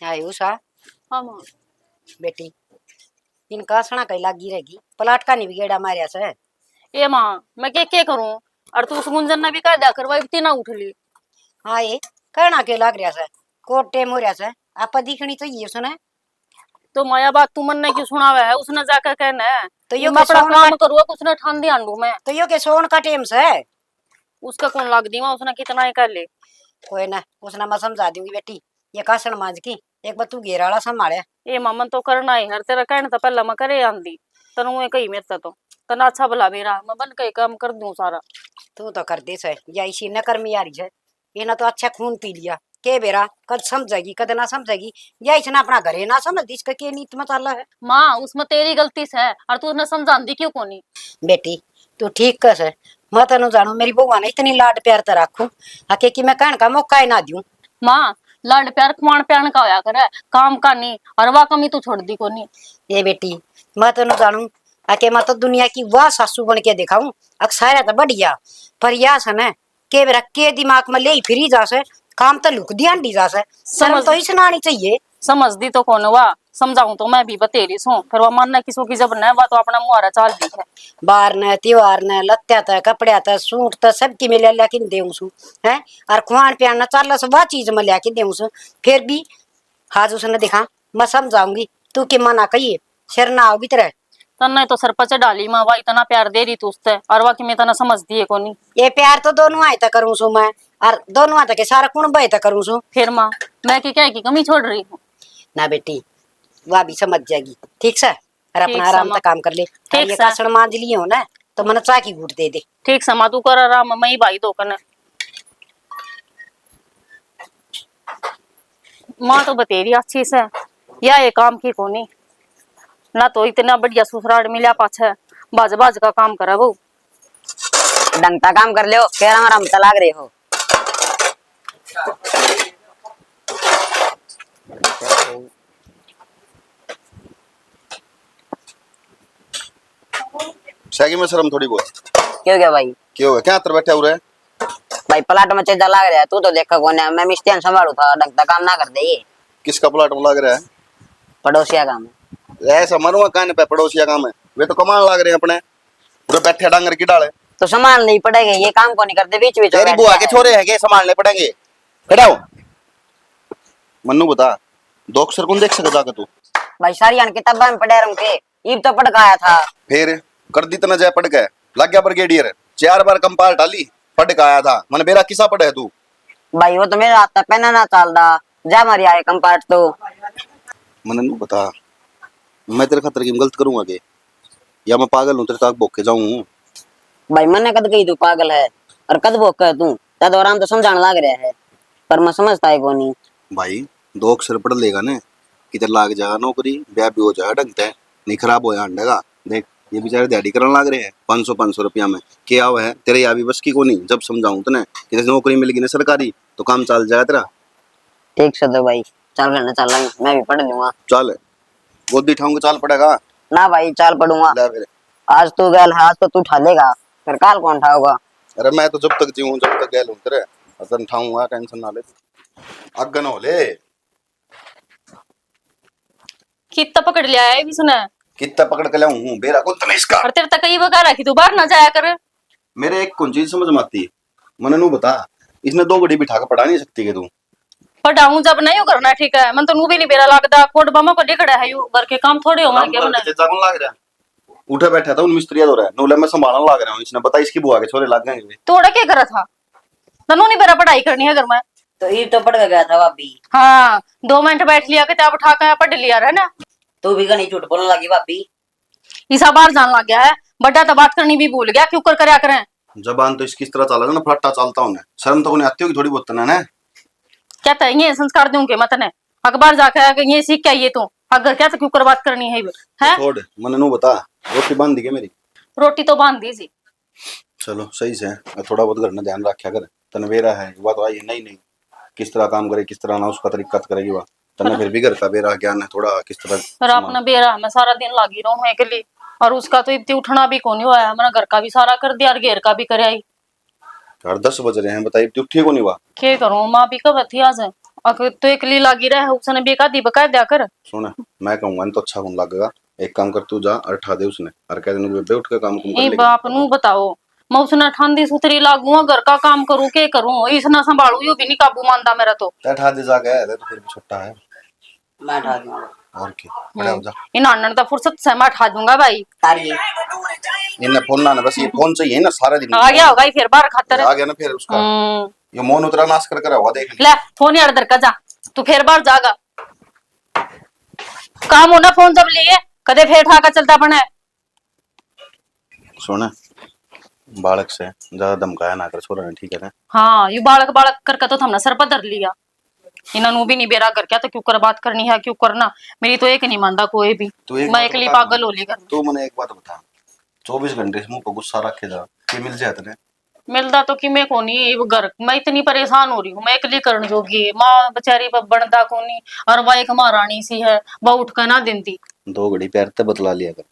हाय उषा हाँ माँ। बेटी, इनका सना कई लागी रहेगी पलाट का नहीं बिगेड़ा मारिया से। ए माँ, मैं क्या करूँ? और तू उस गुंजन ने भी कह दिया करवाई इतनी ना उठ ली। हाँ ये कहना के लाग रहा से कोट टेम हो रहा से आप दिखनी चाहिए सुने। तो माया बात तू मन ने क्यों सुनावे है? उसने जाकर कहना है तो ये यो मैं के अपना सोन का काम करूँगा, उसने ठान दिया अंडू में। तो यो के सोन का टेम से उसका कौन लाग दी माँ? उसने कितना ही कर ले। कोई ना उसने मैं समझा दूंगी बेटी। ये कासन मांझ की एक बार तू घेराला संभाले। ए माँ मन तो करना ही हर तेरा कहने तो पहले मैं करे आंदी तनु में कही मेरे तो तना अच्छा भला मेरा मैं बन के काम कर दूं सारा। तू तो कर दे से या इसी न कर्मी यारी है। इन्हें तो अच्छा खून पी लिया के बेरा कद समझेगी कद ना समझेगी। या इसने अपना घरे ना समझ दी इसका के नीत मताला है। माँ उसमें तेरी गलती से है और तू उसने समझांदी क्यों कोनी? बेटी तू ठीक कस है। मैं तेन जानू मेरी बउआ ने इतनी लाड प्यार तो रखू आके कि मैं कहने का मौका ही ना दूं। माँ लाड प्यार खुआन प्यान का होया करे, काम का नहीं। और वाह कमी तू छोड़ दी कोनी। ये बेटी मैं तेन जानू आके मैं तो दुनिया की वाह सासू बन के दिखाऊं। अक्सर तो बढ़िया पर या सन है के बेरा के दिमाग में ले फिरी जासे काम तो लुक दिया डी जासे शर्म समझ तो ही सुनानी चाहिए। समझ दी तो कौन हुआ? समझाऊं तो मैं भी बतेरी सू फिर वो मन किसो की जब न वह तो अपना मुहारा चाल दी है। बार न त्योहार न लत्या था कपड़े था सूट था सबकी में लिया के देऊं सु है। और खुआन पियान न चाल से वह चीज में लिया के देऊं सु फिर भी हाज उसने देखा मैं समझाऊंगी तू के मना कहिए शर ना आओगी तरह। तन्ने तो सर पर डाली माँ वह इतना प्यार दे रही तू उससे और वह की मैं तना समझ दी है कोनी। ये प्यार तो दोनों आए तक करूं सु मैं और दोनों आते के सारा कुण बे तक करूं सु। फिर माँ मैं की क्या की कमी छोड़ रही हूँ? ना बेटी वह भी समझ जाएगी ठीक से और अपना ठीक आराम समा से काम कर ले। और ठीक ये सा कासण मांझ लिए हो ना तो मन चा की घूट दे दे। ठीक समा तू कर आराम मैं ही भाई दो कने। माँ तो बतेरी अच्छी से या ये काम की कोनी ना तो इतना बढ़िया ससुराल मिला पाछे बाज बाज का काम करे वो। डंगता काम कर लो फिर हमारा हम लाग रहे हो। शागी में शर्म थोड़ी बहुत क्यों क्या भाई? क्यों हो गया क्या अंतर बैठे हुए? भाई प्लाट में चेजा लाग रहा है, तू तो देखा कौन है? मैं मिस्त्री संभालू था, डंगता काम ना कर दे ये। किसका प्लाट में लग रहा है? पड़ोसिया काम है। ऐसा मरुआ कान पे पड़ोसिया काम है वे तो कमान लाग रहे हैं अपने पूरे बैठे डांगर की डाले। तो संभाल नहीं पड़ेगा, ये काम को नहीं करते बीच बीच में तेरी बैठ बुआ के जाए। छोरे है के संभालने पड़ेंगे। खड़ाओ मन्नू बता दो अक्षर कौन देख सकता जाकर तू? भाई सारी अन किताबा में पढ़े रंग के ईब तो पढ़ आया था। फिर कर दी तना जय पढ़ गए लग गया ब्रिगेडियर 4 बार कंपार डाली पढ़ के आया था मन बेरा किसा पढ़े है तू? भाई वो तो मेरा हाथ तक पहना ना चालदा जा मरी आए कंपार्ट तो। मन्नू बता मैं तेरे खातर की गलत करूंगा के या मैं पागल हूं तेरे तक भोग के जाऊं? भाई मैंने कद कही तू पागल है और कद भोग है तू तद आराम तो समझाने लग रहा है पर मैं समझता है को नहीं। भाई 2 अक्षर पढ़ लेगा ने किधर लाग जाएगा नौकरी ब्याह भी हो जाएगा ढंग से नहीं खराब हो जाएगा। देख ये बेचारे दिहाड़ी करने लग रहे हैं 500 रुपया में क्या हुआ है तेरे यहाँ भी बस की को नहीं। जब समझाऊं तने कि नौकरी मिलेगी ना सरकारी तो काम चल जाएगा तेरा। ठीक से तो भाई चल करना चल रहा मैं भी पढ़ लूंगा। चल गोदी ठाऊंगा चाल पड़ेगा ना भाई चाल पढ़ूंगा। ले फिर। आज तू गैल है आज तो तू उठा लेगा फिर काल कौन उठाओगा? अरे मैं तो जब तक जीऊं जब तक गैल हूं तेरे असन ठाऊंगा टेंशन ना ले अगन हो ले। कितना पकड़ लिया है भी सुना कितना पकड़ के लाऊं बेरा को तने इसका और तेरे तक कई बगा रखी तू बाहर ना जाया कर। मेरे एक कौन चीज समझ में आती मने नू बता इसने 2 घड़ी बिठा के पढ़ा नहीं सकती के तू? पढ़ाऊं जब नहीं करना ठीक है मन तो नू भी नहीं बेरा लगता कोट बमा को लिखड़ा है यू घर के काम थोड़े हो मन के बना जागन लाग रहा उठे बैठा था उन मिस्त्रिया दो रहा नोले में संभालने लाग रहा हूं इसने बता इसकी बुआ के छोरे लाग गए तोड़ा क्या करा था? तनु नहीं बेरा पढ़ाई करनी है घर में तो ईब तो पढ़ के गया था भाभी। हाँ 2 मिनट बैठ लिया किताब उठा कर पढ़ लिया है ना। तू भी कहीं झूठ बोलने लगी भाभी। ईसा बाहर जान लग गया है बड़ा तो बात करनी भी भूल गया क्यों कर करया करें। जबान तो इसकी इस तरह चला ना फट्टा चलता हूं शर्म तो उन्हें आती होगी थोड़ी बहुत ना कहता है ये संस्कार दूंगे मत ने अखबार जाकर ये सीख के आइए तू अगर क्या तो क्यों कर बात करनी है हैं? छोड़ मन नू बता रोटी बांध दी के मेरी? रोटी तो बांध दी जी। चलो सही से थोड़ा बहुत घर में ध्यान रखा कर तनवेरा है वह तो आई नहीं नहीं किस तरह काम करे किस तरह ना उसका तरीका करेगी वह तने फिर भी घर का बेरा ज्ञान है थोड़ा किस तरह पर अपना बेरा मैं सारा दिन लागी रहूं है के लिए और उसका तो इतनी उठना भी कौन हुआ है हमारा घर का भी सारा कर दिया और घेर का भी करे आई। 10 बज रहे हैं बताइए तू ठीक हो नहीं हुआ क्या करूं माँ भी कब थी आज अगर तो एकली लागी रहे उसने बेका दी बका दिया कर। सुन, मैं कहूंगा न तो अच्छा कौन लगेगा। एक काम कर, तू जा और ठा दे उसने और कह दे बेबे उठ के काम कुम कर ए लेगी। बाप नु बताओ, मैं उसने ठंडी सुथरी लागू घर का काम करूं के करूं, इसना संभालू यो भी नहीं काबू मानता मेरा तो। ते ठा दे जाके, है तो फिर भी छोटा है। मैं ठा दूंगा। और क्या, खड़ा हो जा। इन अन्नन तो फुर्सत से मैं ठा दूंगा भाई। तारी इन्हें फोन ना, बस ये फोन चाहिए ना सारा दिन। आ गया होगा ये फिर बाहर खातर। आ गया ना फिर उसका ये मौन उतरा नाश कर कर हुआ देख। ले फोन यार दर का जा, तू फिर बाहर जागा। काम होना फोन जब लिए कदे फिर ठा का चलता बना है। सुन, बालक से ज्यादा धमकाया ना कर छोरा ने, ठीक है ना। हाँ यू बालक बालक करके तो हमने सर पर धर लिया। इन्होंने भी नहीं बेरा कर क्या तो क्यों कर बात करनी है, क्यों करना। मेरी तो एक नहीं मानता कोई भी, मैं अकेली पागल हो ली कर। तू मने एक बात बता, 24 घंटे से मुंह पर गुस्सा रखे जा के मिल जाए तने। मिलता तो कि मैं कोनी घर, मैं इतनी परेशान हो रही हूँ, मैं अकेली करने जोगी है। माँ बेचारी पर बनता कोनी और वह एक महारानी सी है, वह उठ कर ना देती। 2 घड़ी पैर ते बतला लिया कर।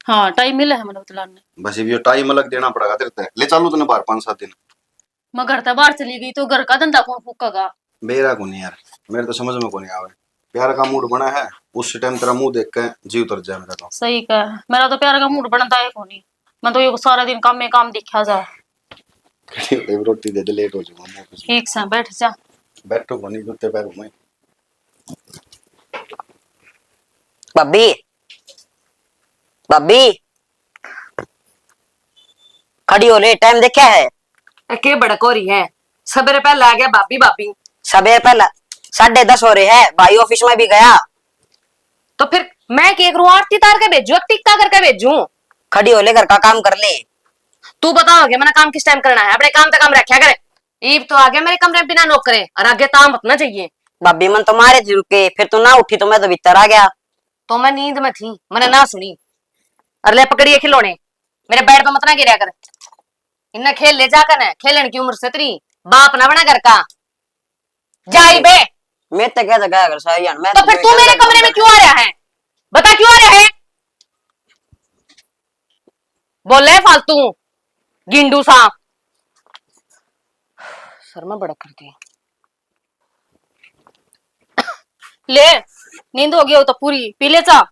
हाँ टाइम मिला है मैंने बतलाने। बस ये टाइम अलग देना पड़ेगा तेरे ते। ले चालू तने बाहर 5-7 दिन। मैं घर से बाहर चली गई तो घर का धंधा कौन फूकेगा। मेरा को नहीं यार, मेरे तो समझ में को नहीं आवे। प्यार का मूड बना है, उस टाइम तेरा मुंह देख के जी उतर जाए मेरा तो। सही कह, मेरा तो प्यार का मूड बनता है कोनी। मैं तो ये सारा दिन काम में काम दिखा जा। रोटी दे दे, लेट हो जाऊंगा। ठीक से बैठ जा। बैठो को नहीं, जूते पैर में। बब्बी बब्बी खड़ी हो ले, टाइम देखा है? के बड़क हो रही है, सवेरे पहले आ गया भाभी भाभी। सवेरे पहला 10:30 हो रहे हैं, भाई ऑफिस में भी गया। तो फिर मैं क्या करूं, आरती तार के भेजू, टिक्का करके भेजू? खड़ी हो ले, घर का काम कर ले। तू बताओगे मैंने काम किस टाइम करना है, अपने काम पे काम रखा करे। ईब तो आ गया मेरे कमरे में बिना नौक करे, और आगे ताम अपना चाहिए। भाभी मन तो मारे थी रुके, फिर तू ना उठी तो मैं तो भीतर आ गया। तो मैं नींद में थी, मैंने ना सुनी। और ले पकड़िए खिलौने, मेरे बेड पे मत ना गिरा कर। इन्हें खेल ले जाकर न, खेलने की उम्र से तेरी बाप ना बना घर का। जाई बे। मैं तो क्या गया कर सारी जान। मैं तो फिर तू मेरे कमरे में क्यों आ रहा है, बता क्यों आ रहा है? बोल रहे फालतू गिंडू सा। सर में बड़क करती है। ले नींद हो गई हो तो पूरी पी ले चा।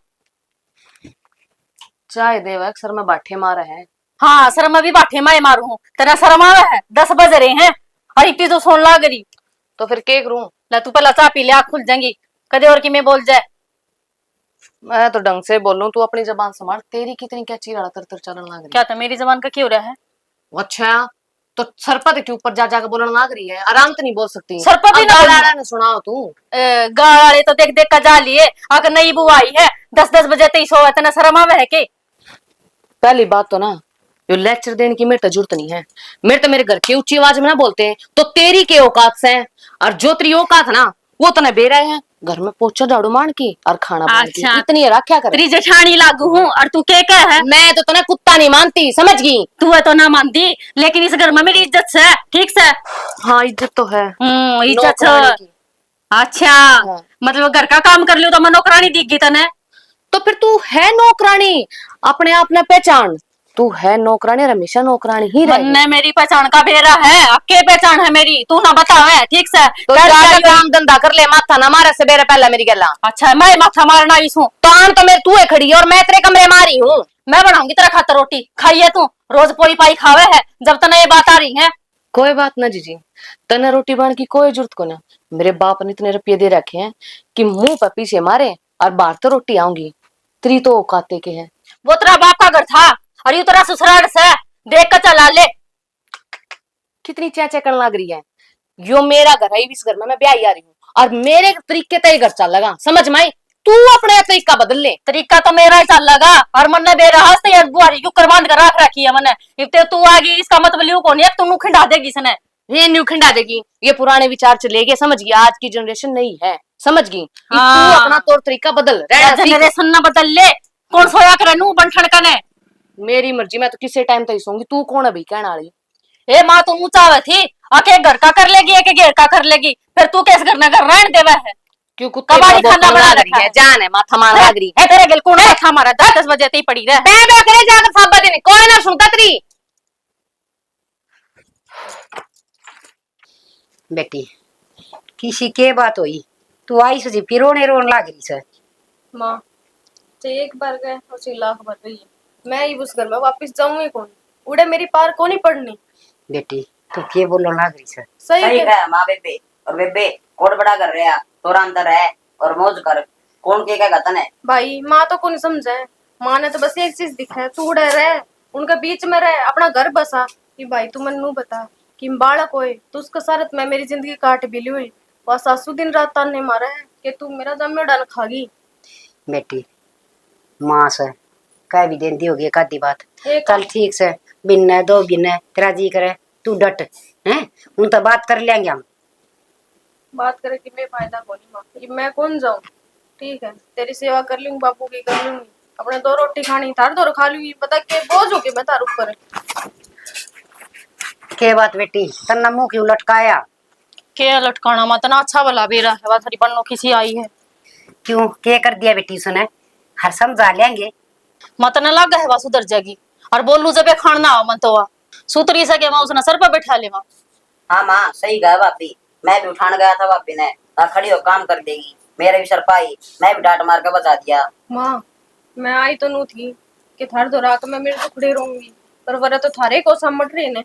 चाय देवक सर में बाठे मारे हैं। हाँ सर मैं भी बाठे माए मारू हूँ, तेरा शर्म आवे है? 10 बज रहे हैं और इतनी तो सोन लाग रही। तो फिर के करूं? ला तू पहला चा पी ले, आँख खुल जाएंगी कदे और कि मैं बोल जाए। मैं तो ढंग से बोलूं, तू अपनी जबान संभाल। तेरी कितनी क्या चीरा तर तर चलन लग रही क्या था मेरी जबान का क्यों रहा है? है? अच्छा तो सरपत के ऊपर जा जाकर बोलने लग रही है, आराम तो नहीं बोल सकती। सरपत ही ना गाला ना सुनाओ तू। गाड़े तो देख देख कर जा लिए, अगर नई बुआ आई है 10-10 बजे तक सो इतना शर्म आवे है के? पहली बात तो ना यो लेक्चर देने की मेरे तो जरूरत नहीं है। मेरे तो मेरे घर की ऊंची आवाज में ना बोलते हैं, तो तेरी के औकात से है। और जो तेरी औकात ना वो तो बे रहे हैं घर में पोछा झाड़ू मार की और खाना बनाने की। अच्छा। इतनी रखा कर। तेरी जेठानी लागू हूँ और तू के है? मैं तो तने कुत्ता नहीं मानती, समझ गई? तू है तो ना मानती, लेकिन इस घर में मेरी इज्जत से, ठीक से? हाँ इज्जत तो है। इज्जत नौकरानी से। की। अच्छा हाँ। मतलब घर का काम कर लियो तो मैं नौकरानी दिख गई तने? तो फिर तू है नौकरानी, अपने आप ने पहचान। तू है नौकरानी और हमेशा नौकरानी ही रहेगी। मन्ने मेरी पहचान का बेरा है, अब के पहचान है मेरी तू ना बता है, ठीक से? तो जाकर काम धंधा कर ले, माथा ना मारे से बेरे पहले मेरी गला। अच्छा मैं माथा मारना आई हूँ तो आन तो मेरे तू है खड़ी है और मैं तेरे कमरे मारी हूँ। मैं बनाऊंगी तेरा खातर रोटी, खाइए तू रोज पोई पाई खावे है जब तक ये बात आ रही है। कोई बात ना जीजी, तने रोटी बन की कोई जरूरत को ना। मेरे बाप ने इतने रुपये दे रखे हैं कि मुंह पर पीछे मारे और बाहर तो रोटी आऊंगी। तेरी तो औकाते के है। वो तेरा बाप का घर था और यू तेरा ससुराल से, देख कर चला ले। कितनी चेचे करने लग रही है। यो मेरा घर है, इस घर में मैं ब्याह आ रही हूँ और मेरे तरीके तय घर चल लगा, समझ में आई? तू अपने तरीका बदल ले। तरीका तो मेरा ही चल लगा और मन ने बेरा बुआरी क्यों करवान कर रख रखी है मैंने। इतने तू आ गई इसका मतलब लियो कौन है, तू खिंडा देगी इसने। ये न्यू खिंडा देगी, ये पुराने विचार चले गए, समझ गई? आज की जनरेशन नहीं है, समझ गई? तू अपना तौर तरीका बदल। जनरेशन ना बदल ले, कौन सोया करे नू बनठन का ने? मेरी मर्जी, मैं तो किसी टाइम तक सोऊंगी। तू कौन है भाई कहने वाली? ए माँ तू चावे थी आके घर का कर लेगी, एक घेर का कर लेगी, फिर तू कैसे करना कर रहन देवा है? क्यों कुत्ते कबाड़ी का खाना बोतल बना लग रखा रही है। है, जान है माथा मार लग रही है तेरे गिल कौन माथा मारा 10 बजे तक पड़ी रहे। बे बे करे जाकर साबा देने कोई ना सुनता तेरी। बेटी किसी के बात हुई तू आई से फिर रोने रोन लाग रही से। माँ तो एक बार गए और 6 लाख भर गई मैं ही उस घर में वापस जाऊंगी कौन उड़े मेरी पार को नहीं पड़नी। बेटी तू के बोलो लाग रही से। सही सही कह है माँ बेबे। और बेबे कोड बड़ा कर रहे हैं तोरा अंदर है और मौज कर कौन के क्या गतन है। भाई माँ तो को नहीं समझे। माँ ने तो बस एक चीज दिखा है तू उड़े रहे उनके बीच में रहे अपना घर बसा कि भाई तू मन नू बता कि बालक होए तो उसका सारत में मेरी जिंदगी काट बिली हुई वह सासू दिन रात ताने मारा है कि तू मेरा जमे डाल खागी। बेटी माँ से कह भी देती होगी एक आधी बात एक चल ठीक से बिन दो बिन तेरा जी करे तू डट हैं उन तो बात कर लेंगे हम। बात करे कि मैं फायदा बोली माँ कि मैं कौन जाऊं। ठीक है तेरी सेवा कर लूंगी बापू की कर लूंगी अपने 2 रोटी खानी थार 2 खा लूंगी पता के बोझ होके मैं तार ऊपर। के बात बेटी तन्ना मुंह क्यों लटकाया। के लटकाना मत ना अच्छा भला बेरा है वह थारी बन्नो किसी आई है क्यों के कर दिया बेटी सुने हर समझा लेंगे। मत न लग है वह सुधर जाएगी और बोलू जब खाना आओ मन तो सुतरी सके मैं उसने सर पर बैठा ले माँ। हाँ माँ सही कहा भाभी। मैं भी उठान गया था भाभी ने खड़ी हो काम कर देगी मेरे भी सर पाई मैं भी डांट मार के बचा दिया। माँ मैं आई तो नू थी कि थार 2 रात में मेरे टुकड़े रहूंगी पर वरा तो थारे को समझ रही ने।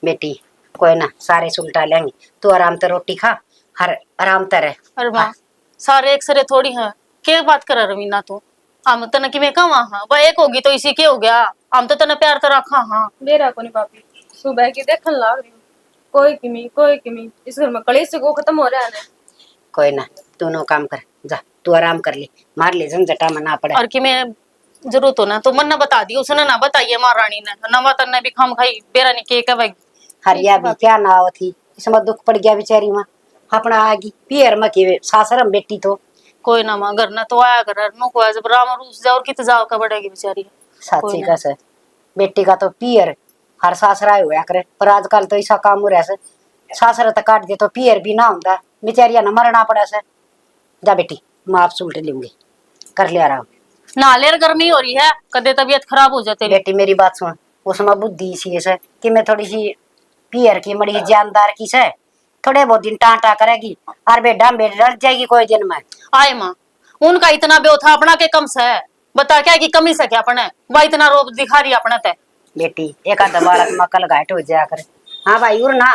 बेटी कोई ना सारे सुलटा लेंगे तू आराम से रोटी खा हर आराम से रह। अरे माँ सारे एक सरे थोड़ी है क्या बात कर रवीना तू हम तने कि मैं कहा हाँ वह एक होगी तो इसी के हो गया हम तो तने प्यार तो रखा हाँ। मेरा को नहीं पापी सुबह की देखन लाग रही हूँ कोई किमी इस घर में कलेश से को खत्म हो रहा है। कोई ना दोनों काम कर जा तू आराम कर ले मार ले झंझटा में ना पड़े। और कि मैं जरूरत हो ना तो मन ना बता दी उसने ना बताइए महारानी ने नवा तन्ने भी खाम खाई बेरा नहीं के कहेगी। हरिया भी क्या नाव थी इसमें दुख पड़ गया बेचारी माँ अपना आगी पियर में के सासरम बेटी तो कोई ना माँ घर ना तो आया घर नो को जब राम रूस जाओ कित जाओ का बढ़ेगी बेचारी। साची का से बेटी का तो पियर हर सासरा हुआ करे पर आजकल तो ऐसा काम हो रहा है सासरा तो काट दे तो पियर भी ना होता बेचारिया ना मरना पड़ा से। जा बेटी माँ आप सुलट लूंगी कर ले आराम। नालेर गर्मी हो रही है कदे तबीयत खराब हो जाती। बेटी मेरी बात सुन उसमें बुद्धि सी है कि मैं थोड़ी सी पियर की मड़ी जानदार की से थोड़े बहुत दिन टाटा करेगी और बेटा बेट डर जाएगी कोई दिन में। आए माँ उनका इतना बेव था अपना के कम से है बता क्या की कमी से क्या अपने वह इतना रोब दिखा रही अपने ते। बेटी एक आधा बालक मकल घाट हो जाया करे। हाँ भाई उर ना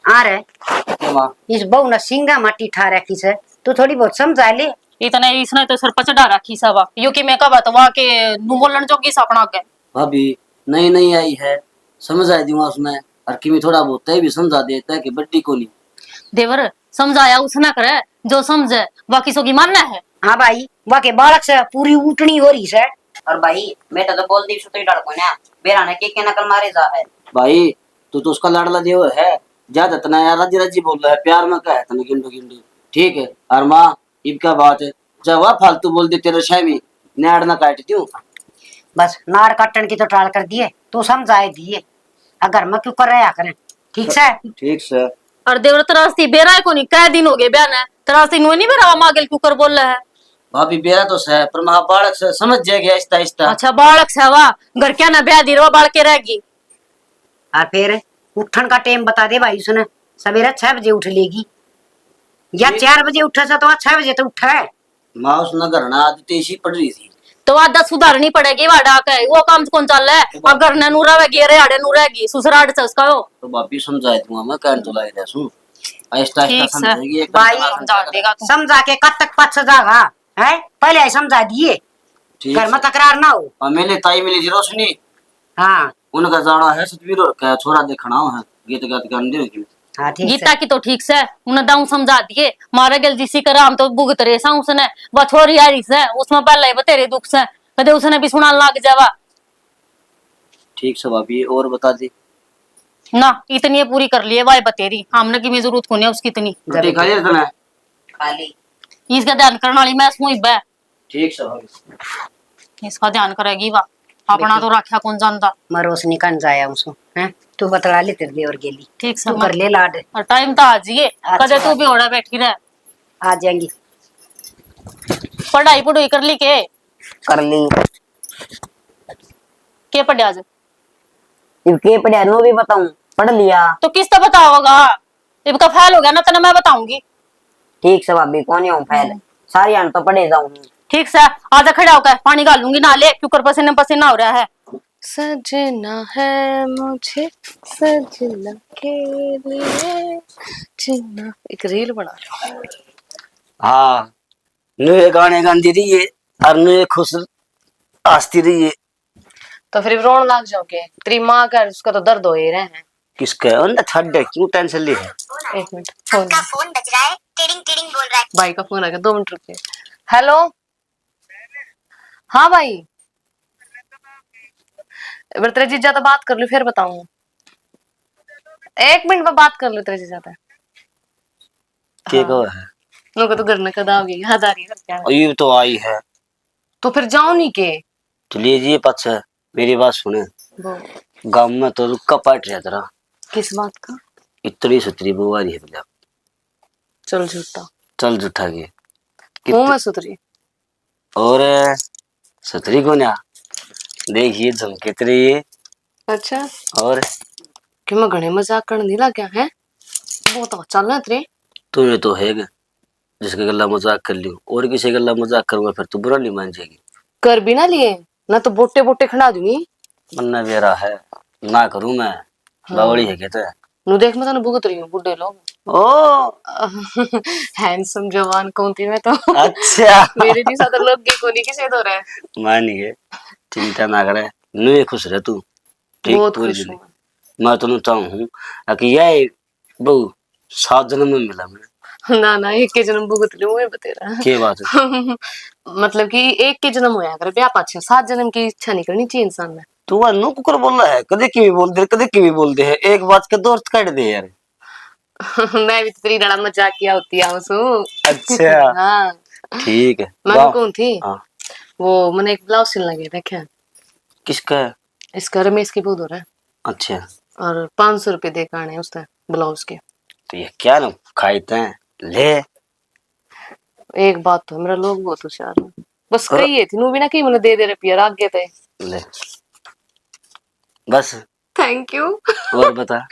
आ रहे इस बहू ने सिंगा मट्टी ठा रखी से तू थोड़ी बहुत समझा ले। इतने इसने तो सर पर चढ़ा रखी सवा यो कि मैं का बात वहां के नु बोलन जोगी सपना के भाभी नई नई आई है समझ आई दूंगा उसने और कि थोड़ा बहुत तय भी समझा देता है कि बड्डी को नहीं देवर समझाया उसने करे जो समझे बाकी सो की मानना है। हाँ भाई वह के बालक से पूरी उठनी हो रही है। और भाई बेटा तो बोल दी सुतरी डाल को ना बेरा ने के नकल मारे जा है। भाई तू तो उसका लाडला देव है ज्यादा तना यार राजी राजी बोल रहा है प्यार में क्या है तने गिंडो गिंडो ठीक है। और माँ इब क्या बात है जब वह फालतू बोल दे तेरे शामी नाड़ ना काट दूं बस नार काटन की तो टाल कर दिए तू समझाए दिए अगर मैं क्यों कर रहा करें ठीक से। ठीक से। और देवर तरास्ती बेरा को नहीं कै दिन हो गए बयान है तरास्ती नु नहीं बेरा मागल क्यों कर बोल रहा है। भाभी बेरा तो है पर महा बालक से समझ जाएगी आहिस्ता आहिस्ता। अच्छा बालक से वा घर क्या ना ब्याह दिरवा बाल के रहेगी। और फिर उठन का टाइम बता दे भाई उसने सवेरे 6 बजे उठ लेगी या 4 बजे उठा सा तो 6 बजे तो उठा है। माँ उसने घर ना आदत ऐसी पड़ रही थी तो आदत सुधारनी पड़ेगी वाडा के वो काम कौन चल रहा है और घर ने नूरा वेगी रे आड़े नूरा रहेगी ससुराल से उसका हो तो भाभी समझा दूंगा मैं कहने तो लग रहा हूं आहिस्ता ठीक आहिस्ता से। समझेगी भाई समझा देगा तू। समझा के कब तक पछ जागा है पहले ही समझा दिए ठीक घर में है। तकरार ना हो। और मेरे ताई मिली जी रोशनी हाँ उनका जाना है सतवीर का छोरा देखना है गीत गात गाने दे की हाँ ठीक गीता है की तो ठीक से उन्हें दाऊ समझा दिए मारे गल जिसी करा हम तो भुगत रहे सा उसने वह छोरी आ रही से उसमें पहले ही तेरे दुख से कदे उसने भी सुना लग जावा। ठीक से भाभी और बता दी ना इतनी पूरी कर लिए वाई बतेरी हमने की जरूरत को नहीं उसकी इतनी रोटी खा लिया तने खाली इसका ध्यान करने वाली मैं सुई बे ठीक से भाभी इसका ध्यान करेगी वा अपना तो रखा कौन जानता। मैं रोशनी कन जाया उसको हैं तू बतला ले तेरे देवर गेली ठीक से तू कर ले लाड और टाइम तो आज ही कदे तू भी ओड़ा बैठी रह आ जाएंगी। पढ़ाई पढ़ाई कर ली के कर ली के पढ़े आज इब के पढ़िया नो भी बताऊं पढ़ लिया तो किस तरह बताओगा इनका फैल हो गया ना तना मैं बताऊंगी। ठीक से भाभी कौन हूँ फैल सारी आन तो पड़े जाऊँ। ठीक से आजा खड़ा होकर पानी डालूंगी नाले क्योंकि पसीने पसीना हो रहा है। सजना है मुझे सजना के लिए जीना। एक रील बना लो। हाँ नुए गाने गाती रही है और नुए खुश हंसती रही है। तो फिर रोन लग जाओगे। तेरी माँ का उसका तो दर्द हो ही रहे हैं। किसका उन्हें छड़ क्यों टेंशन ली है। एक मिनट फोन बज रहा है। टिडिंग टिडिंग बोल रहा है। भाई का फोन आ गया 2 मिनट रुकिए। हेलो हाँ भाई तेरे जीजा तो बात कर लो फिर बताऊंगा। 1 मिनट में बात कर लो तेरे जीजा से। के को है उनको तो घर में कदा हो गई याद आ रही है क्या। ये तो आई है तो फिर जाओ नहीं के। तो लीजिए पक्ष मेरी बात सुने। वो गांव में तो रुक्का पाट रहा तेरा किस बात का। इतनी सुतरी बुआरी है बिल्ला। चल झूठा चल जुठा के हूँ मैं सुतरी। और सतरी को ना देखिए झमके तेरे ये। अच्छा और कि मैं घने मजाक करने नहीं लग गया है। बहुत अच्छा चल रहा तेरे। तुम्हें तो है जिसके गला मजाक कर लियो और किसी गला मजाक करूंगा फिर तू बुरा नहीं मान जाएगी। कर भी ना लिए ना तो बोटे बोटे खड़ा दूंगी। मन्ना मेरा है ना करूं मैं। बावड़ी है कहते हैं। नु देख मैं तने भुगत रही हूँ बुड्ढे लोग। ओ हैंडसम जवान कौन थी मैं तो। अच्छा मेरे जैसा तो लोग के कोनी किसे दो रहे। मान गए चिंता ना करे नु खुश रह तू ठीक बहुत पूरी खुश जिंदगी। हूँ मैं तो चाहूँ कि यह बहु 7 जन्म में मिला मैं। ना ना एक के जन्म भुगत लूं मैं बतेरा। के बात है मतलब कि एक के जन्म होया करे ब्याह पाछे 7 जन्म की इच्छा नहीं करनी चाहिए इंसान ने। तू अनु कुकर बोल रहा है कदे की भी बोल दे कदे की भी बोल दे है एक बात का दोस्त काट दे यार। मैं भी तो तेरी लड़ा मजाक किया होती है उसू। अच्छा हाँ ठीक है मैं कौन थी। हाँ वो मैंने एक ब्लाउज सिलने गया देखे। किसका है? इसका रमेश की बहुत हो रहा है। अच्छा और 500 रुपये दे आने उसने ब्लाउज के। तो ये क्या ना खाते हैं ले। एक बात तो मेरा लोग बहुत होशियार है। बस और- कही थी नू भी ना कि मैंने दे रुपया आगे थे। ले बस थैंक यू। और बता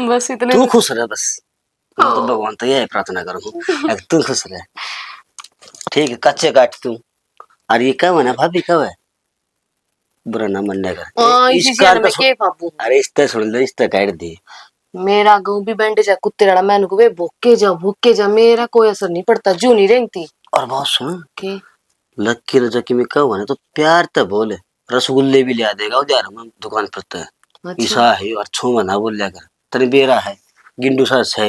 बस इतने तू खुश रह बस। मैं तो भगवान तो यही प्रार्थना करूँ तू खुश रह। ठीक है कच्चे काट तू। और ये कब है ना भाभी कब है बुरा ना मनने का इसी इसका में के बाबू। अरे इस्ते सुन ले इस्ते काट दी। मेरा गाँव भी बैंडेज है कुत्ते लड़ा मैंने को वे भूखे जा मेरा कोई असर नहीं पड़ता जू नहीं रेंगती। और बहुत सुन के लक्की रजकी में कब है ना तो प्यार तो बोले रसगुल्ले भी लिया देगा उधर हम दुकान पर तो अच्छा ईसा है और छो मना बोल लिया कर तने बेरा है गिंडू सास है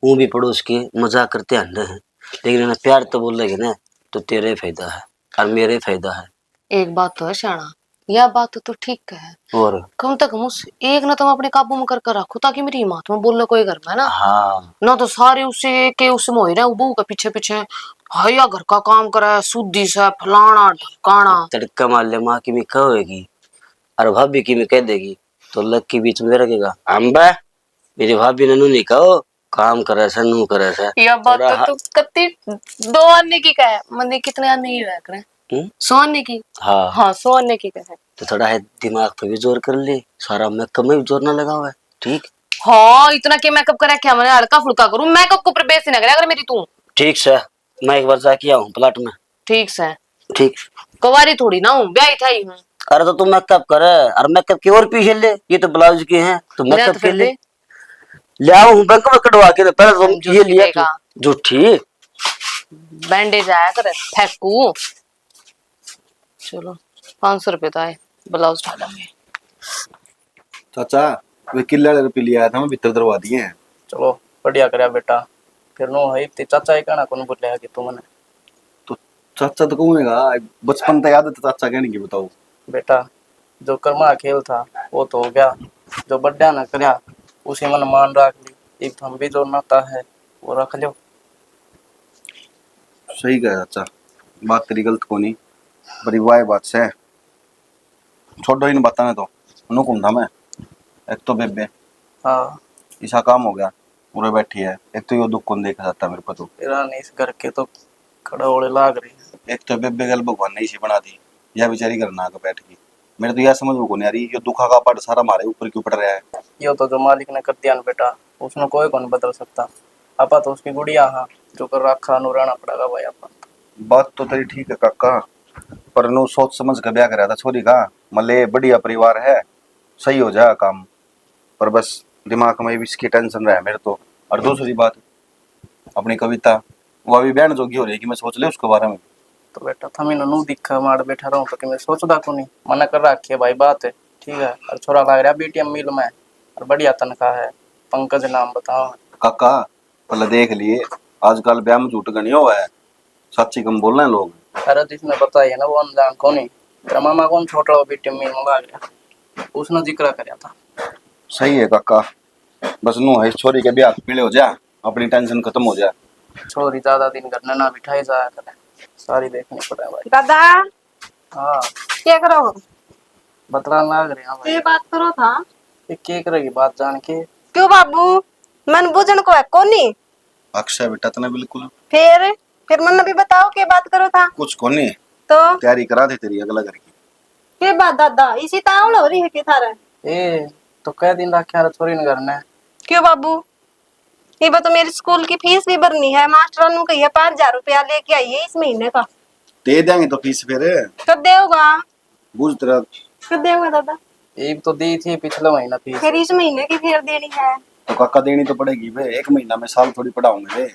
वो भी पड़ोस के मजाक करते अंडे हैं लेकिन ना प्यार तो बोल लगे ना तो तेरे फायदा है और मेरे फायदा है। एक बात तो है शाना यह बात तो ठीक है। और कम तक उस एक ना तुम अपने काबू में कर रखो ताकि मेरी हिम्मत में बोलना कोई घर में ना। हाँ ना तो सारे उसे के उस मोह रहे बहू के पीछे पीछे हया घर का काम करे सुधी से फलाना ढकाना। तड़का मार ले माँ की भी कहेगी और भाभी की भी कह देगी तो लक के बीच में रखेगा अम्बा मेरी भाभी ने नू नहीं कहो काम करे से नू करे से। यह बात तो तू कत्ती 2 आने की कहे मंदी कितने आने की है करे 100 आने की। हाँ हाँ 100 आने की कहे तो थोड़ा है दिमाग पे भी जोर कर ले सारा मेकअप में भी जोर ना लगा हुआ है ठीक। हाँ इतना के मेकअप करे क्या मैंने हल्का फुल्का करूं मेकअप को ऊपर बेसी ना करे अगर मेरी तू। ठीक से मैं एक बार जाके आऊँ प्लाट में। ठीक से ठीक कुंवारी थोड़ी ना हूँ ब्याही था ही हूँ। अरे तो तू मेकअप करे और मेकअप की और पीछे ले ये तो ब्लाउज के हैं तो ले मेकअप तो के फिर लिए दे ले आओ बैंक में कटवा के पहले तुम ये झूठी लिया देगा। झूठी बैंडेज आया करे फेंकू। चलो 500 रुपये तो आए ब्लाउज डालेंगे। चाचा वे किले वाले रुपये लिया था मैं भीतर दरवा दिए हैं। चलो बढ़िया करया बेटा फिर नो है ते चाचा ही कहना कौन बोलेगा कि तू मने तो चाचा तो कहूँगा बचपन तो याद है तो चाचा कहने की बताओ। बेटा जो कर्मा खेल था वो तो हो गया जो बड्डा ना करया उसी मन मान रख ली एक हम भी जो नाता है वो रख लो। सही कहा चाचा बात तेरी गलत को नहीं पर वाह बात से छोड़ो ही नहीं बताने तो नुकुम था मैं एक तो बेबे हाँ ऐसा काम हो गया पूरे बैठी है एक तो ये दुख कौन देखा जाता मेरे को तो तेरा नहीं इस घर के तो खड़ा होने लाग रही है। एक तो बेबे गल भगवान ने इसी बना दी यह बेचारी करना आकर बैठ गई मेरे तो यह समझ में को नहीं आ रही ये दुखा का पट सारा हमारे ऊपर क्यों पड़ रहा है। यो तो जो मालिक ने कर दिया ना बेटा उसने कोई को नहीं बदल सकता। आपा तो उसकी गुड़िया हाँ, जो कर रखा नु रहना पड़ेगा भाई आपा। बात तो तेरी ठीक है काका, पर नु सोच समझ कर ब्याह कराया था छोरी का। मले बढ़िया परिवार है, सही हो जाएगा काम, पर बस दिमाग में भी इसकी टेंशन रहा मेरे तो। और दूसरी बात, अपनी कविता वो अभी बहन जोगी हो रही है कि मैं सोच ले उसके बारे में। तो बेटा थमी नु दिखा मार बैठा रहूं तो कि मैं सोचदा को नहीं, मना कर रखी है भाई बात है, ठीक है। और छोरा लग रहा बीटीएम मिल में और बढ़िया तनख्वाह है। पंकज नाम बताओ। काका पहले देख लिए, आजकल ब्याह में झूठ गनी हुआ है, सच्ची कम बोल रहे हैं लोग। अरे जिसने बताई है ना वो अनजान को नहीं। तेरा मामा कौन छोटा बीटीएम मिल में लग गया, उसने जिक्र कराया था। सही है काका, बस नु है इस छोरी के ब्याह पीले हो जा, अपनी टेंशन खत्म हो जा। छोरी ज्यादा दिन करने ना बिठाई जाया करे, सारी देखनी पड़े भाई। दादा हाँ क्या करो? बतला लग रहे हैं भाई। ये बात करो था। ये क्या करेगी बात जान के? क्यों बाबू, मन बुझन को है कोनी? अक्षय बेटा तने बिल्कुल फिर मन भी बताओ के बात करो था। कुछ कोनी, तो तैयारी करा दे तेरी अगला घर की। के बात दादा, इसी तावड़ हो रही है के थारे? ए तो कह दिन रखा छोरी ने घर ने। क्यों बाबू, ये तो मेरी स्कूल की फीस भी भरनी है। मास्टर नु कही 5000 रुपया लेके आई है इस महीने का। दे देंगे तो फीस फिर कब देगा? बुझ तेरा। कब देगा दादा? एक तो दी थी पिछले महीना फीस, फिर इस महीने की फिर देनी है। तो काका देनी तो पड़ेगी बे, एक महीना में साल थोड़ी पढ़ाऊंगे बे।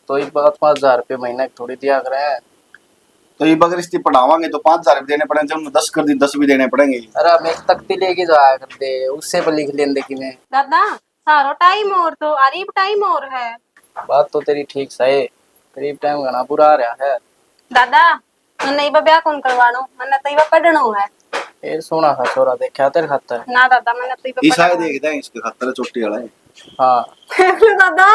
तो एक बात 5000 रुपये महीना की थोड़ी दिया करे हैं। तो ये अगर इसकी पढ़ावांगे तो 5000 भी देने पड़ेंगे, जब 10 कर दी 10 भी देने पड़ेंगे। अरे मैं तख्ती लेके जाया करते, उससे पर लिख लेंदे कि मैं। दादा सारो टाइम और तो अरीब टाइम और है। बात तो तेरी ठीक सही, करीब टाइम घना बुरा आ रहा है। दादा मैंने इबा ब्याह कौन करवानो, मैंने तो इबा पढ़नो है। ए सोना सा छोरा देखा तेरे खातर। ना दादा मैंने तो इबा ई शायद देखदा है इसके खातर चोटी वाला है। हां दादा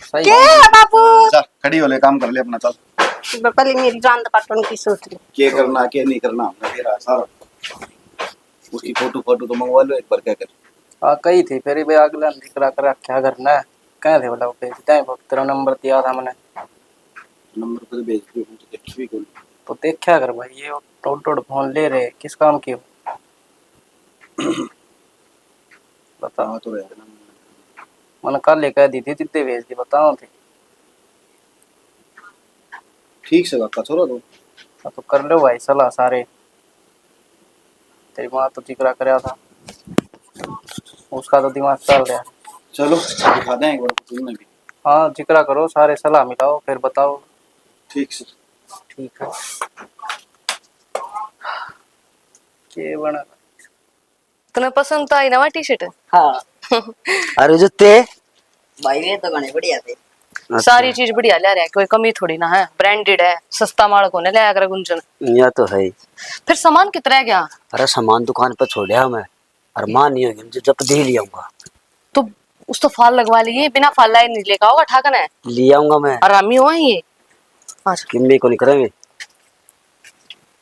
सही के बाबू, चल खड़ी हो ले, काम कर ले अपना, चल। पहले मेरी जान काटने की सोच ली। क्या करना क्या नहीं करना हमने तेरा सारा। उसकी फोटो तो मंगवा लो एक बार, क्या कर। हां कही थी फिर भी अगला निकरा कर रखा करना है। कह दे बोला पे टाइम पर तेरा नंबर दिया था मैंने, नंबर पर भेज दियो, तो देखी भी कौन। तो देखा कर भाई। ये टोट फोन ले रहे किस काम की हो? बता। हाँ तो रहना मैंने कल लेकर दी थी तित्ते भेज दी, बताओ थे। ठीक से काका छोड़ो तो। तो कर लो भाई सलाह सारे। तेरी माँ तो जिक्र कराया था, उसका तो दिमाग चल रहा है। चलो दिखा दें एक बार तुम्हें भी। हाँ जिक्र करो सारे, सलाह मिलाओ फिर बताओ। ठीक से। ठीक है। के बना तुम्हें पसंद तो आई ना टी शर्ट? हाँ अरे जुत्ते भाई ये तो बने बढ़िया थे। सारी चीज बढ़िया ले रहे हैं, कोई कमी थोड़ी ना है, ब्रांडेड है, सस्ता माल को ने ले कर गुंजन। यह तो है। फिर सामान कितना गया? अरे सामान दुकान पर छोड़ा मैं, और मां नहीं होगी मुझे जब दे लियाऊंगा। तो उस तो फाल लगवा लिए, बिना फाल लाए नहीं लेगा होगा ठाकन है। ले आऊंगा मैं, आरामी हुआ है ये। अच्छा किम्मी को नहीं करेंगे।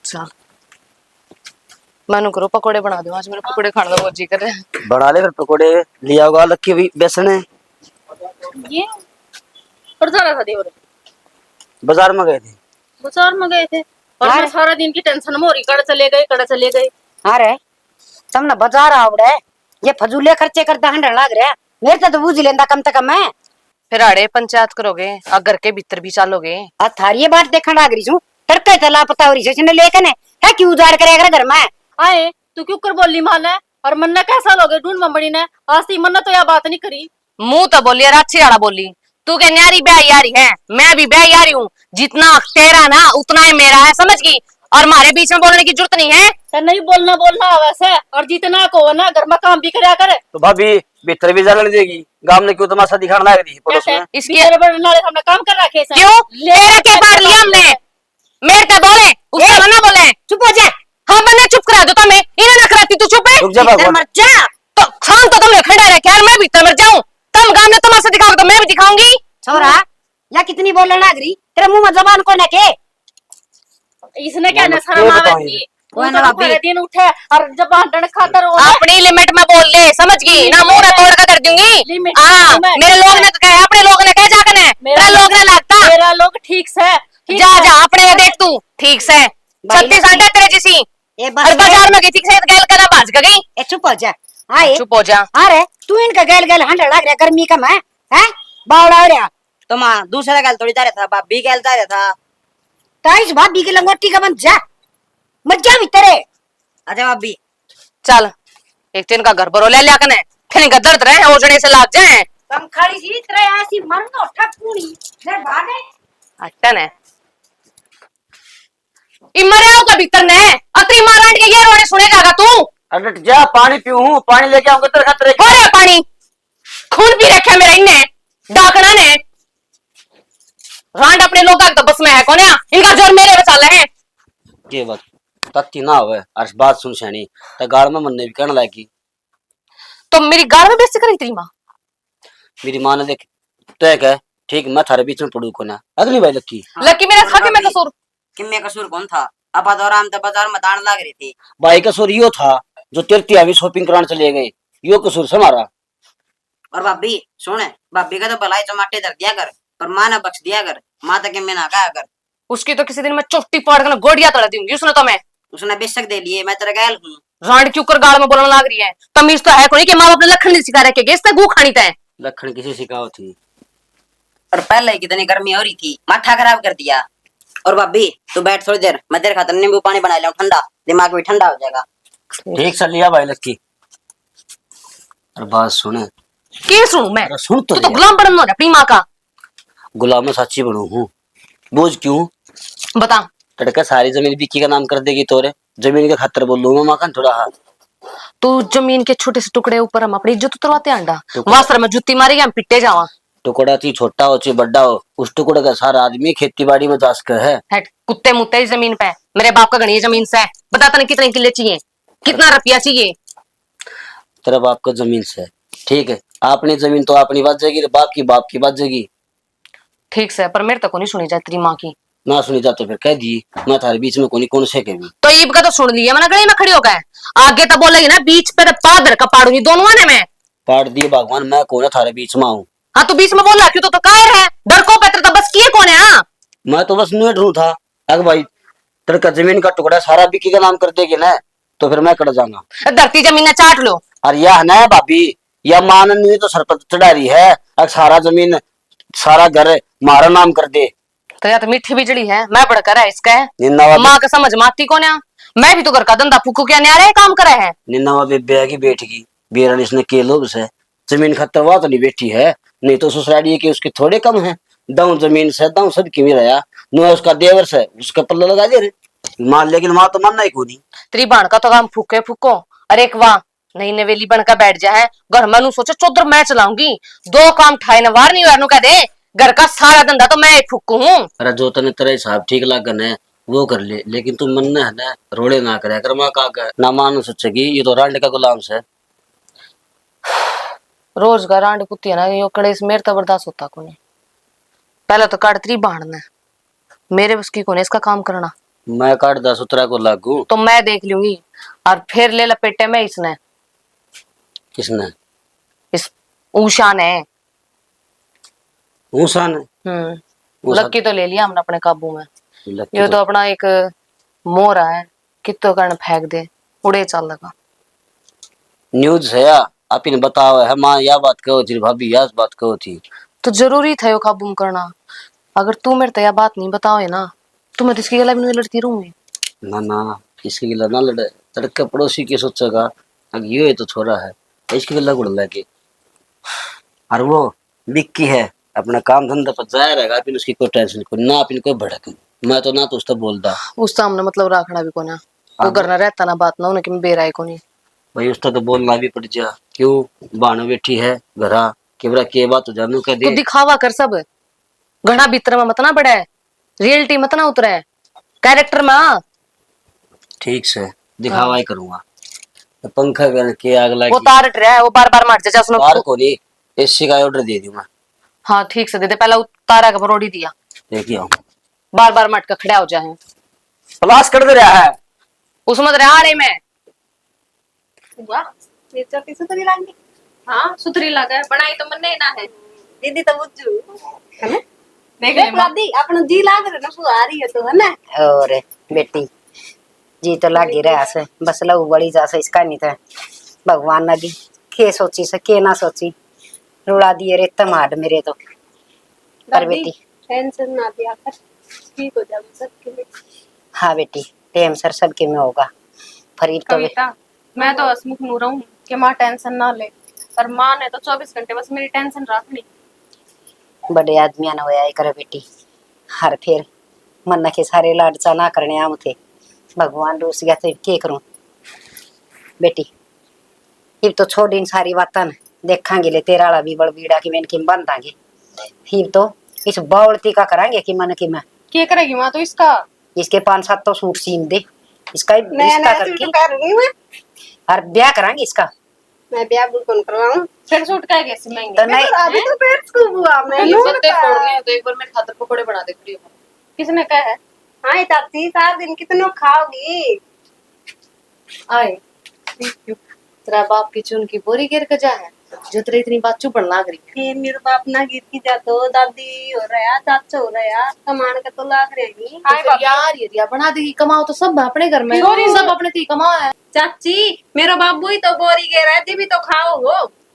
चल मैनू करो पकोड़े बना दो, आज मेरे पकोड़े खाने का बहुत जी कर रहे हैं। बना ले फिर पकोड़े, ले आओगा अलग की भी बेसन है। ये और जा रहा था देवर, बाजार में गए थे। बाजार में गए थे और मैं सारा दिन की टेंशन में हो रही, कड़ चले गए। अरे तुमने बाजार आवड़े, ये फजूले खर्चे करता हंडर लाग रहा, मेरे तो बुझ लेंदा कम से कम है। फिर आड़े पंचायत करोगे, घर के भीतर भी चालोगे। आ थारी ये बात देखण लाग रही छू, टरके चला पता हो रही से ने लेकन है क्यों उजाड़ करेगा घर में। आए तू क्यों कर बोली मान है, और मन्ना कैसा लोगे ढूंढ मम्मड़ी ने, आज ती मन्ना तो यह बात नहीं करी। मुंह तो बोली और अच्छी आड़ा बोली, तू क्या न्यारी ब्याह यारी है, मैं भी ब्याह यारी हूँ, जितना तेरा ना उतना ही मेरा है, समझ गई। और हमारे बीच में बोलने की जरूरत नहीं है। तो नहीं बोलना वैसे, और जितना को ना घर में काम भी करया करे। तो भाभी भीतर भी जाने देगी, गांव ने क्यों तमाशा दिखाने लग रही पड़ोस में। इसके हमने काम कर रखे क्यों तेरे के पार लिया हमने, मेरे का बोले उसका मना बोले, चुप हो जा। हाँ मैंने चुप करा दो तुम्हें, इन्हें ना कराती तू चुप है। रुक जा भगवान। मर जा तो शाम तो तुमने खड़ा रह के यार, मैं भीतर मर जाऊं, तुम गांव में तमाशा दिखाओगे तो मैं भी दिखाऊंगी। छोरा या कितनी बोलने लाग रही, तेरे मुंह में जबान को के। इसने क्या शर्म आवेगी, पूरे दिन उठे और जब बांटने खातर अपनी लिमिट में बोल ले, समझ गई ना, मुंह ना तोड़ कर कर दूंगी। हाँ मेरे लोग ने तो कहे, अपने लोग ने कहे जाकर है, मेरा लोग ने लगता मेरा लोग ठीक से जा अपने देख तू ठीक से 36 घंटे तेरे जैसी ये और बाजार में गई थी से गैल करा भाज गई। ए चुप हो जा। हां चुप हो जा। अरे तू इनका गैल गैल हंडा लग रहा गर्मी कम है बावड़ा हो रहा तो माँ दूसरा गल थोड़ी जा रहा था, भाभी गल जा रहा था। ताइस भाभी की लंगोटी का बन जा मज्जा भी तेरे अच्छा भाभी चल एक दिन का घर भरो ले लिया कने फिर इनका दर्द रहे ओजड़े से लाग जाए। कम खड़ी सी तेरे ऐसी मरनो ठकुनी जे भागे अटन है इमरे हो का भीतर ने अतरी मारंड के ये रोने सुनेगा तू। अरे जा पानी पीऊं हूं, पानी लेके आऊंगा तेरे खातिर। हो रे पानी खून पी रखा मेरा इनने डाकना ने रांड अपने लोग तो बस में है कौन है इनका जोर मेरे पे चल रहे हैं। ये बात तत्ती ना होवे अर्श बात सुन सैनी त गाल में मनने भी कहने लागी। तो मेरी गाल में बेइज्जती करी तेरी माँ। मेरी मां ने देख तय कह ठीक मैं थारे बीच में पड़ू को ना अगली बार लकी लकी मेरा था कि मैं कसूर कि मैं कसूर कौन था? अब आराम तो बाजार में दान लाग रही थी। भाई कसूर यो था जो तेरती अभी शॉपिंग कराने चले गए, यो कसूर से हमारा। और भाभी सुने, भाभी का तो भलाई टमाटे धर दिया कर पर माँ ना बख्श दिया कर, माँ तक मैं ना कहा कर। उसकी तो किसी दिन मैं चोटी पाड़ कर गोड़िया तोड़ दूंगी उसने तो मैं। उसने बेशक दे लिए, मैं तेरा गैल हूँ। रांड क्यों कर गाल में बोलने लग रही है? तमीज तो है कोई कि माँ अपने लखन नहीं सिखा रखे इससे गू खानी तय लखन किसी सिखाओ थी। और पहले ही कितनी गर्मी हो रही थी, माथा खराब कर दिया। और भाभी तू बैठ थोड़ी देर, मैं तेरे खातर नींबू पानी बना लिया ठंडा, दिमाग भी ठंडा हो जाएगा। ठीक से लिया भाई लक्की। और बात सुने के सुनू मैं? अरे सुन तो तू तो लिया। गुलाम बनना है अपनी माँ का। गुलाम में सच्ची बनू हूँ, बोझ क्यों? बता तड़का सारी जमीन बिक्की का नाम कर देगी तोरे, जमीन के खातर बोल लूंगा माँ का थोड़ा हाथ। तू जमीन के छोटे से टुकड़े ऊपर हम अपनी इज्जत उतरवाते अंडा वास्तर में जुत्ती मारेगी हम पिटे जावा। टुकड़ा ची छोटा हो ची बड़ा हो, उस टुकड़े का सारा आदमी खेती बाड़ी में जास कर है। हट कुत्ते मुत्ते इस जमीन पे मेरे बाप का गणी जमीन से है। बता तने कितने किले चाहिए, कितना रुपया चाहिए? तेरा बाप का जमीन से है, ठीक है। अपनी जमीन तो अपनी बात जाएगी, बाप की बात जाएगी। ठीक से पर मेरे तक नहीं सुनी जाए तेरी माँ की। ना सुनी जाते फिर कह दी मैं थारे बीच में कोनी कौन से के भी। तो ईब का तो सुन लिया मैंने गली में खड़ी होकर आगे तो बोलेगी ना बीच पे पादर का पाड़ूंगी दोनों ने मैं। पाड़ दिए भगवान, मैं कौन है थारे बीच में आऊं? हाँ तू बीच में बोल रहा क्यों? तो कायर है डर को पैत्र तो बस किए कौन है? हाँ मैं तो बस न्यू ढूंढ था अग भाई तेरे का जमीन का टुकड़ा सारा बिक्की का नाम कर देगी ना तो फिर मैं कट जाऊंगा। धरती जमीन ने चाट लो। और यह ना भाभी यह मान ने तो सर पर चढ़ा रही है, अब सारा जमीन सारा घर मारा नाम कर दे तो या तो मीठी बिजली है मैं बढ़कर है इसका है निन्नावा माँ का समझ माती कौन है? मैं भी तो घर का धंधा फूकू क्या न्यारे काम करे है। निन्नावा बेबे की बैठगी बेरन इसने के लोग से जमीन खतरवा तो नहीं बैठी है, नहीं तो ससुराली के उसके थोड़े कम है। दाऊ जमीन से दाऊ सब की रहा नो उसका देवर से उसका पल्ला लगा दे रहे मान, लेकिन माँ तो मानना ही को नहीं। तेरी बाण का तो काम फूके फूको। अरे एक वाह नई नवेली बनकर बैठ जा है घर में नू सोचे चौधर मैं चलाऊंगी दो काम ठाई न वार नहीं वार कह दे घर का सारा धंधा तो मैं फूकू हूँ। अरे जो तने तेरा हिसाब ठीक लागन है वो कर ले, लेकिन तू मन है ना रोड़े ना करे कर माँ का ना मानो सोचेगी ये तो रांड का गुलाम से। रोज का रांड कुत्ती है ना यो कड़े से मेरे तो बर्दाश्त होता को नहीं। पहले तो काटती बाणना मेरे बस की कोने इसका काम करना। मैं काट 10 को लागू तो मैं देख लूंगी और फिर ले लपेटे में इसने किसने? इस ऊषा ने। ऊषा ने ऊषा- लक्की तो ले लिया हमने अपने काबू में। लक्की ये तो अपना एक मोर है कितो कारण फेंक दे उड़े चल लगा। न्यूज है आप इन बताओ है माँ या बात कहो थी भाभी या बात कहो थी तो जरूरी था यो काबू में करना। अगर तू मेरे तो यह बात नहीं बताओ ना तो मैं तो इसकी गला भी नहीं लड़ती रहूंगी। ना ना इसके गिला ना लड़े तड़के पड़ोसी के सोचेगा अगर ये तो छोरा है इसके गिला गुड़ लगे और वो बिक्की है अपना काम धंधा पर जाया रहेगा फिर उसकी कोई टेंशन को ना फिर कोई भड़क मैं तो ना तो उसका बोलता उस सामने मतलब राखना भी कोना तो करना रहता ना बात ना उन्हें कि मैं बेराय को नहीं भाई उसका तो बोलना भी पड़ जा क्यों बानो बैठी है घरा केवरा के बात तो जानू कह तो दे दिखावा कर सब घना भीतर में मत ना बढ़े रियलिटी मत ना उतरे कैरेक्टर में आ। ठीक से दिखावा ही करूंगा पंखा कर के आग लगी वो तार रहा है वो बार बार मार जा उसने बाहर को नहीं एसी का ऑर्डर दे दूं मैं। हाँ ठीक से दे दे पहला तारा का भरोड़ी दिया देखिए आओ बार बार मटका खड़ा हो जाए प्लास कर दे रहा है उसमें रहा रही मैं। वाह मिर्चा की सुथरी लागी। हाँ सुथरी लगा है, बनाई तो मन ना है दीदी तो बुझू है ना देख ले दादी अपना जी लाग रहा ना आ रही है तो है ना। और बेटी जी तो लागी रहा से बस लहू बड़ी जा से इसका नहीं था भगवान ना दी के सोची से के ना सोची, रुला दिए रे तमाड मेरे तो। पर बेटी टेंशन ना दिया कर, ठीक हो जाएगा सबके लिए। हाँ बेटी, टेम सर सबके में होगा। फरीब तो कविता, मैं तो हसमुख नू रहूं कि माँ टेंशन ना ले, पर माँ ने तो 24 घंटे बस मेरी टेंशन रखनी। बड़े आदमिया ने होया करे बेटी, हर फिर मन के सारे लाडचा ना करने आम थे। भगवान रूस गया तो के करूं बेटी। फिर तो छोड़ इन सारी बातें, देखांगे ले तेरा वाला भी बड़ बीड़ा की मैंने किम बांधांगे। फिर तो इस बावलती का करांगे कि मन की मैं क्या करेगी माँ तो इसका? इसके 5-7 तो सूट सीन दे, इसका रिश्ता करके और ब्याह करांगे इसका। मैं ब्याह बिल्कुल करवाऊं, फिर सूट का कैसे महंगे? तो नहीं अभी तो पेट स्कूप हुआ, मैं पत्ते फोड़ने हैं तो एक बार मेरे खातर पकोड़े बना दे खड़ी हो। किसने कहा है? हाँ चाची, 4 दिन कितनों खाओगी? आए तेरा बाप की चुन की बोरी गिर के जा है जो तेरी इतनी बात चुपन लाग रही। फिर मेरे बाप ना गीत की जातो, दादी हो रहा, चाचा हो रहा, कमान का तो लाग रहेगी। हाय बाप यार, ये दिया बना देगी, कमाओ तो सब अपने घर में, सब अपने ती कमाओ है। चाची, मेरा बाबू ही तो बोरी गे रहा है, भी तो खाओ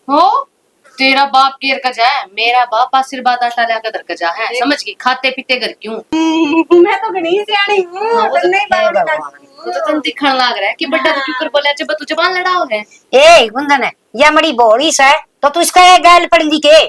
हो तेरा बाप केर का जा है, मेरा बाप आशीर्वाद आटा लाकर दर का जा है, समझ गई? खाते पीते घर क्यों? मैं तो घनी सियाणी हूँ, हाँ, वो तो नहीं बावली लगती वो तो तुम दिखण लाग रहा है कि बड्डा क्यों कर बोला जब तू जबान लड़ाओ है। ए गुंदन, या मड़ी बोड़ी से तो तू इसका ये गाल पड़ी के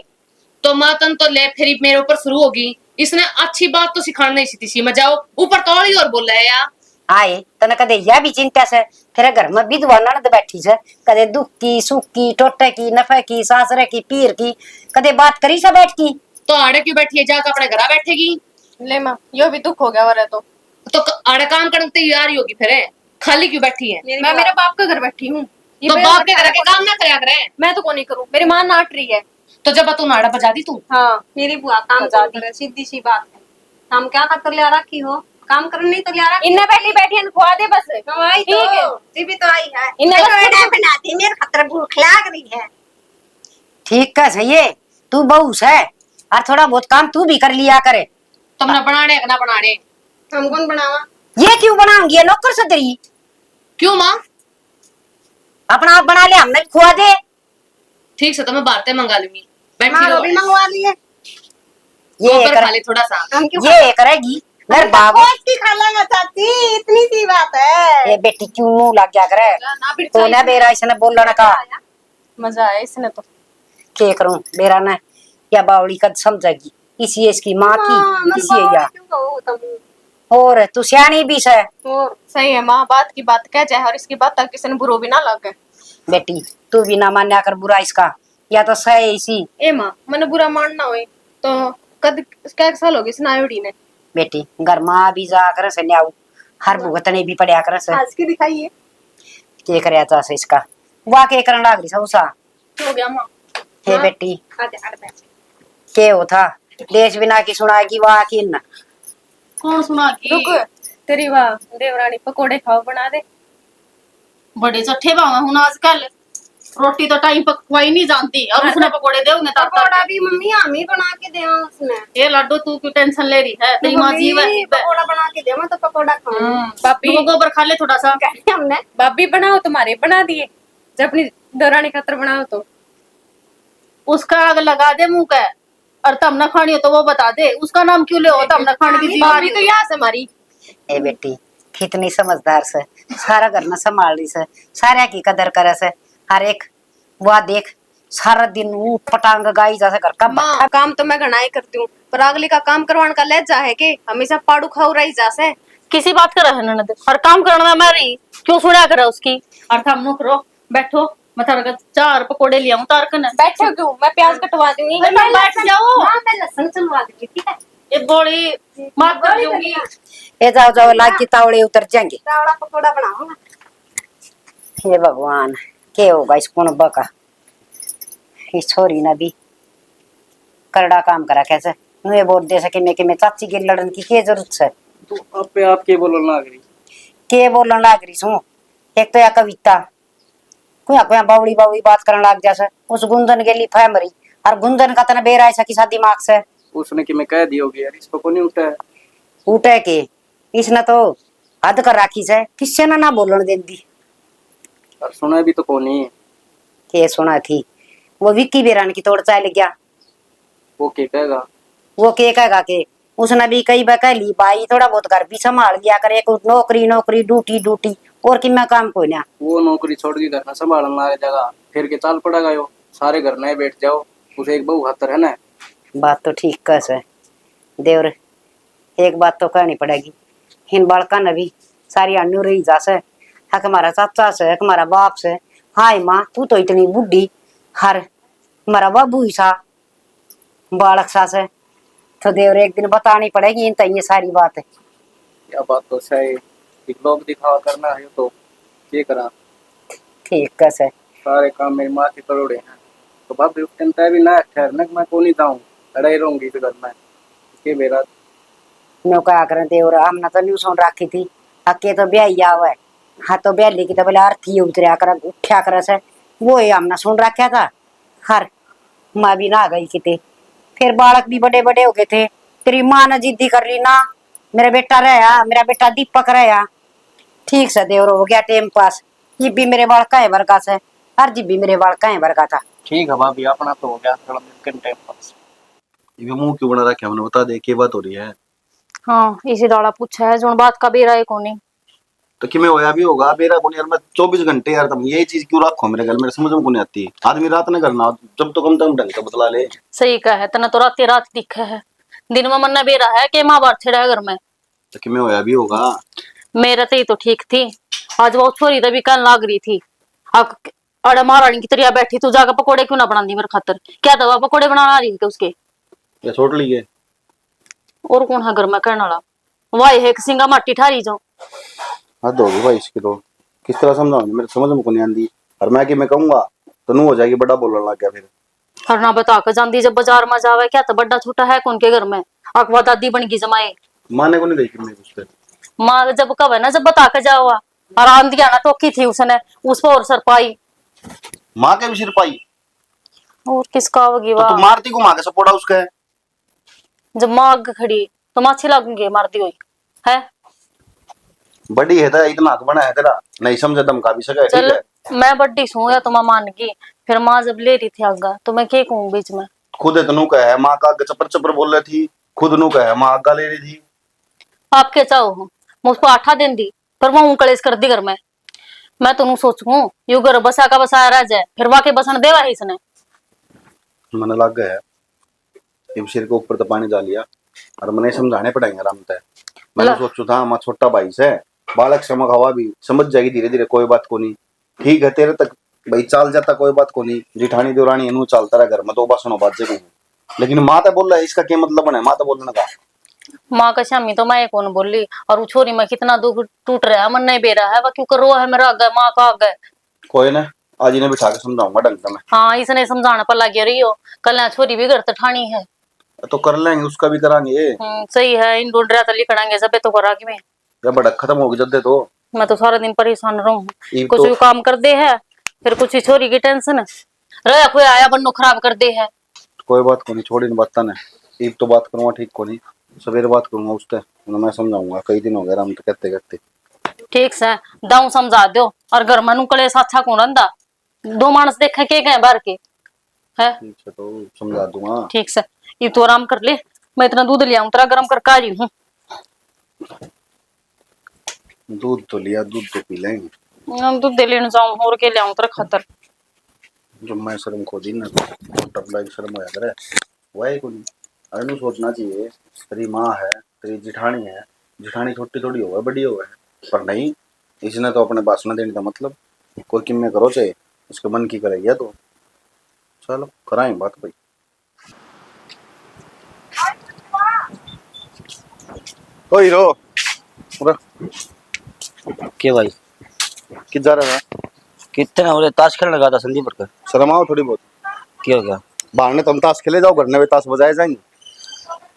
तो मातन तो ले फिर मेरे ऊपर शुरू होगी। इसने अच्छी बात तो सिखाना नहीं सी थी, मजाओ ऊपर तौड़ी और बोला है यार। आए तने कदे या भी चिंता से तेरे घर में विधवा ननद बैठी से, कदे दुख की सुख की टोटे की नफे की सासरे की पीर की कदे बात करी से बैठ की। तो आड़े क्यों बैठी है, जाकर अपने घर बैठेगी। ले माँ, यो भी दुख हो गया और तो आड़े काम करने तैयार ही होगी फिर, खाली क्यों बैठी है? मैं मेरे बाप के घर बैठी हूँ, तो बाप के घर के काम ना करया करे। मैं तो कौन नहीं करूँ, मेरी माँ नाट रही है। तो जब तू नाड़ा बजा दी तू। हाँ, मेरी बुआ काम करे, सीधी सी बात है। हम क्या कर लिया रखी हो, काम करने नहीं तो लिया रखी। इन्हें बैठी बैठी खुआ दे बस। आई तो भी तो आई है, इन्हें बना दी, मेरे खतर भूख लाग रही है। ठीक है सही है, तू बहू है और थोड़ा बहुत काम तू भी कर लिया करे। तुमने बनाने ना बनाने, हम कौन बनावा? ये क्यों बनाऊंगी, ये नौकर से तेरी। क्यों माँ? अपना आप बना ले, हमने भी खुआ दे। ठीक से तो मैं बातें मंगा लूंगी, बैठी माँ भी मंगवा ली है, ये खा ले थोड़ा सा। ये करेगी घर बाबू की खा लेंगे चाची, इतनी सी बात है। ये बेटी क्यों मुंह लग गया करे, तो ना बेरा इसने बोलना का मजा आया इसने तो। के करूं बेरा ने या बावड़ी कद समझेगी, इसी इसकी माँ की इसी या और तू सियानी भी है। और सही है माँ, बात की बात कह जाए और इसकी बात तक किसी ने बुरो भी ना लगे। बेटी तू भी ना मान्या कर बुरा इसका, या तो सही इसी। ए माँ, मैंने बुरा मानना हुई तो कद क्या साल हो गए स्नायुड़ी ने। बेटी घर माँ भी जा कर से न्याऊ, हर भुगतने भी पड़या कर से। आज की दिखाइए के करया था से इसका वाह के करन लाग रही सौसा। हो गया माँ। हे बेटी आजा आजा बैठ। के हो था देश बिना की सुनाएगी वाह की न। कौन सुना की? रुक, तेरी वाह देवरानी पकोड़े खाओ बना दे। बड़े चट्ठे बावा हूं आजकल, रोटी तो टाइम पकवाई नहीं जानती और उसने पकोड़े दे उन्हें पकोड़ा भी मम्मी हम ही बना के दे उसने। ये लड्डू तू क्यों टेंशन ले रही है, तेरी माँ जीव है। पकोड़ा बना के दे, मैं तो पकोड़ा खाऊं। बापी गोबर खा ले थोड़ा सा। हमने बाबी बनाओ, तुम्हारे बना दिए, जब अपनी देवरानी खातर बनाओ तो उसका आग लगा दे मुंह का, और तब न खानी हो तो वो बता दे, उसका नाम क्यों ले हो तब न खाने की जीव आ रही तो यहाँ से हमारी। ए बेटी कितनी समझदार से सारा घर न संभाल रही से, सारे की कदर करे से। हर एक वो देख सारा दिन वो पटांग गाई जैसे घर का माँ काम तो मैं घना ही करती हूँ, पर अगली का काम करवाने का लहजा है कि हमेशा पाड़ू खाऊ रही जैसे। किसी बात कर रहे ननद, हर काम करना मेरी क्यों सुना करे उसकी। और थम नुक रो बैठो, मैं थारे 4 पकोड़े लिया हूं तार कने। बैठो क्यों, मैं प्याज कटवा दूंगी। मैं बैठ जाओ, मैं लहसुन चलवा दूंगी, ठीक है? ये बड़ी माफ कर दूंगी। ए जाओ जाओ लाग की तावड़े उतर जाएंगे। तावड़ा पकोड़ा बनाऊंगा। हे भगवान के होगा इस कौन बका, इस छोरी ने भी करड़ा काम करा कैसे नुए बोल दे सके मैं कि मैं चाची के लड़न की के जरूरत है। तू अपने आप के बोलने लग रही। के बोलन लाग रही सू, एक तो या कविता कोई कोई बावड़ी बावड़ी बात करने लाग जैसे उस गुंजन के लिए फै मरी, और गुंजन का तना बेरा ऐसा किसा दिमाग से उसने कि मैं कह दी होगी यार, इसको को नहीं उठा है। उठे के इसने तो हद कर राखी से, किससे ना बोलन देंदी। और सुना भी तो कोनी ये सुना थी वो विक्की बेरान की तोड़ चाल गया। वो क्या कहेगा? वो के कहेगा के उसने भी कई बार कह ली भाई थोड़ा बहुत घर भी संभाल लिया करे, कुछ नौकरी नौकरी ड्यूटी ड्यूटी और कि मैं काम कोई ना। वो नौकरी छोड़ के घर ना संभालना आ जाएगा, फिर के चाल पड़ेगा यो, सारे घर नए बैठ जाओ, उसे एक बहू खातर है ना। बात तो ठीक कस है देवर, एक बात तो कहनी पड़ेगी, इन बालका ने भी सारी अन्नू रही जासे, हक हमारा चाचा से हक हमारा बाप से। हाय माँ तू तो इतनी बुढ़ी, हर हमारा बाबू ही सा बालक सा से, तो देवर एक दिन बतानी पड़ेगी इन ये सारी बात है। क्या बात तो सही, एक लोग दिखावा करना है तो क्या करा, ठीक कस है। सारे काम मेरी माँ के करोड़े हैं, तो भाभी उस टाइम तय भी ना ठहरना कि मैं को नहीं जाऊँ, लड़ाई रहूंगी इस घर में के मेरा। नो क्या करें देवर, हमने तो न्यू सुन रखी थी अके तो ब्याह आवा है, हाँ तो ब्याह की तो बोले अर्थी उतरिया कर उठा कर से, वो ही हमने सुन रखा था। हर माँ भी ना गई किते, फिर बालक भी बड़े बड़े हो गए थे, तेरी माँ ने जिद्दी कर ली ना मेरा बेटा रहा, मेरा बेटा दीपक रहा। ठीक से देवर हो गया टाइम पास, ये भी मेरे बालका है वर्गा से, हर जी भी मेरे बालका है वर्गा था। ठीक है भाभी, अपना तो हो गया थोड़ा दिन टाइम पास। ये मुंह क्यों बना रखा है, मैंने बता दे क्या बात हो रही है। हाँ इसी दाड़ा पूछा है जो बात का बेरा है कोनी। तो कि मैं होया भी होगा मेरा कौन यार, मैं 24 घंटे यार तुम यही चीज क्यों रखो मेरे घर, मेरे समझ में कौन आती। आदमी रात नहीं करना, जब तो कम ढंग का बतला ले। सही कहा है तना, तो रात दिखा है, दिन में मन्ना बेरा है कि माँ बात छेड़ा घर में। तो कि मैं होया भी होगा। मेरा तो ये तो ठीक थी, आज वो छोरी तभी कल लाग रही थी, अरे महारानी की तरह बैठी, तू जाकर पकोड़े क्यों ना बनाती मेरे खातर, क्या दवा पकोड़े बनाना रही थी उसके। क्या छोड़ लिए और कौन है घर में करने वाला, वाह है सिंगा माटी ठारी जाओ। हद होगी भाई इसकी तो, किस तरह समझाऊंगी, मेरे समझ में नहीं आती। और मैं कि मैं कहूंगा तो नू हो जाएगी, बड़ा बोलने लग गया फिर। हर ना बता कर जाती जब बाजार में जावे, क्या तो बड़ा छोटा है कौन के घर में, अखवा दादी बन गई जमाए। माने को नहीं देखी मैं उस पर। माँ जब कब है ना जब बता कर जाओ, और आंधिया ना टोकी थी उसने उस पर और सर पाई। माँ के भी सिर पाई और किसका होगी तो तू वाह, मारती को, माँ के सपोर्टा उसका है। जब माँ आग खड़ी तो माँ अच्छी लगूंगी मारती हुई है। बड़ी है तो इतना हाथ बना है तेरा, नहीं समझे धमका भी सके। ठीक चल है मैं बड्डी सू या तो मैं मान गई, फिर माँ जब ले रही थी आगा तो मैं क्या कहूँ बीच में। खुद इतनू का है माँ का आगे चपर चपर बोल रही थी, खुद नू का है माँ आगा ले रही थी। आप क्या चाहो हो, मैं उसको 8 दिन दी पर वो कलेश कर दी घर में। मैं तो सोचू यू घर बसा का बसाया रह जाए, फिर वाके बसन देवा है इसने। मन लग गया है सिर के ऊपर तो पानी डालिया, और मैंने समझाने पड़ेंगे आराम से। मैंने सोचू था मैं छोटा भाई से बालक समझ हवा भी समझ जाएगी धीरे धीरे, कोई बात को नहीं। ठीक है तेरे तक भाई चाल जाता कोई बात को नहीं, जिठानी देवरानी इनू चलता रहा घर में तो बात बात जगह, लेकिन माँ तो बोल रहा है इसका क्या मतलब है, माँ तो बोलने का। माँ का शामी तो मैं कौन बोली, और वो छोरी में कितना दुख टूट रहा है, मन नहीं बेरा है, वह क्यों कर रो है मेरा आगे माँ का आगे। कोई ना आज इन्हें बिठा के समझाऊंगा ढंग से मैं। हाँ इसने समझाना पर लग रही हो, कल यहाँ छोरी भी घर तो ठानी है। तो कर लेंगे उसका भी करांगे। सही है, इन ढूंढ रहा तो लिखड़ेंगे सब तो करा कि मैं। या बड़ा खत्म होगी जल्दी तो। मैं तो सारा दिन परेशान रहूं, ये कुछ तो- भी काम कर दे है, फिर कुछ ही छोरी की टेंशन रहा, कोई आया बन्नो खराब कर दे है। कोई बात को नहीं, छोड़ी इन बात ने, ईब तो बात करूंगा ठीक को नहीं, सवेरे बात करूंगा उससे, मैं समझाऊंगा। कई दिन हो गए हम तो कहते कहते। ठीक से दाऊ समझा दो, और घर में नुकले अच्छा कौन रंदा, 2 मानस देखे के गए बाहर के है। ठीक है तो समझा दूंगा। ठीक से ये तो आराम कर ले, मैं इतना दूध ले आऊं तेरा गर्म करके आ रही हूँ। दूध तो लिया, दूध तो पी लेंगे। दूध दे लेने जाऊं और के ले आऊं तेरा खातर। जो मैं शर्म खो दी ना तो टपला की शर्म होया करे वही को नहीं। अरे नहीं सोचना चाहिए तेरी माँ है, तेरी जिठानी है, जिठानी छोटी थोड़ी हो बड़ी हो है, पर नहीं इसने तो अपने भाषण देने का मतलब कोई किम में करो चाहे उसके मन की करेगी तो चलो कराएं बात भाई। ओ हीरो के भाई किधर जा रहा था? कितने हो रहे, ताश खेलने लगा था संदीप पर। शर्म आओ थोड़ी बहुत। क्या हो गया? बाहर ने तुम ताश खेले जाओ, घर में ताश बजाए जाएंगे।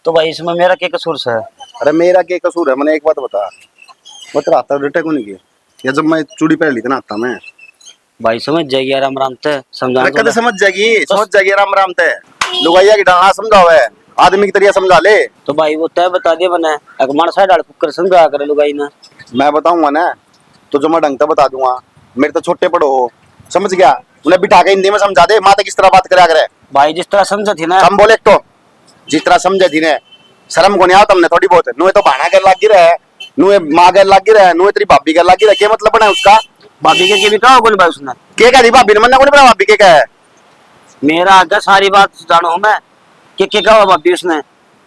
तो भाई इसमें मेरा क्या कसूर है? अरे मेरा क्या कसूर है, मैंने एक बात बता, मैं तेरा आता रिटे को नहीं किया, या जब मैं चूड़ी पहन ली थी ना आता मैं। भाई समझ जाएगी आराम आराम से समझा। अरे कदे समझ जाएगी, समझ जाएगी आराम आराम से। लुगाइया की डालना समझाओ है, आदमी की तरह समझा ले। तो भाई वो तय बता दिया मैंने, अगमान साइड डाल कुकर समझा करे लुगाई ना। मैं बताऊंगा ना तो जो मैं ढंग से बता दूंगा, मेरे तो छोटे पड़ो हो, समझ गया। उन्हें बिठा के हिंदी में समझा दे, माता किस तरह बात करा करे। भाई जिस तरह समझा थी ना, कम बोले एक तो, जिस तरह समझे थी ने, शर्म को नहीं आओ तुमने थोड़ी बहुत। नुए तो बहाना कर लाग रहा है, नुए माँ कर लाग रहा है, नुए तेरी भाभी कर लाग रहा है, क्या मतलब बना है उसका? भाभी के भी कहा बोले भाई उसने, के कह दी भाभी ने, मन्ना को नहीं बना भाभी के क्या है? मेरा आगे सारी बात जानो हूं मैं कि कहा भाभी उसने।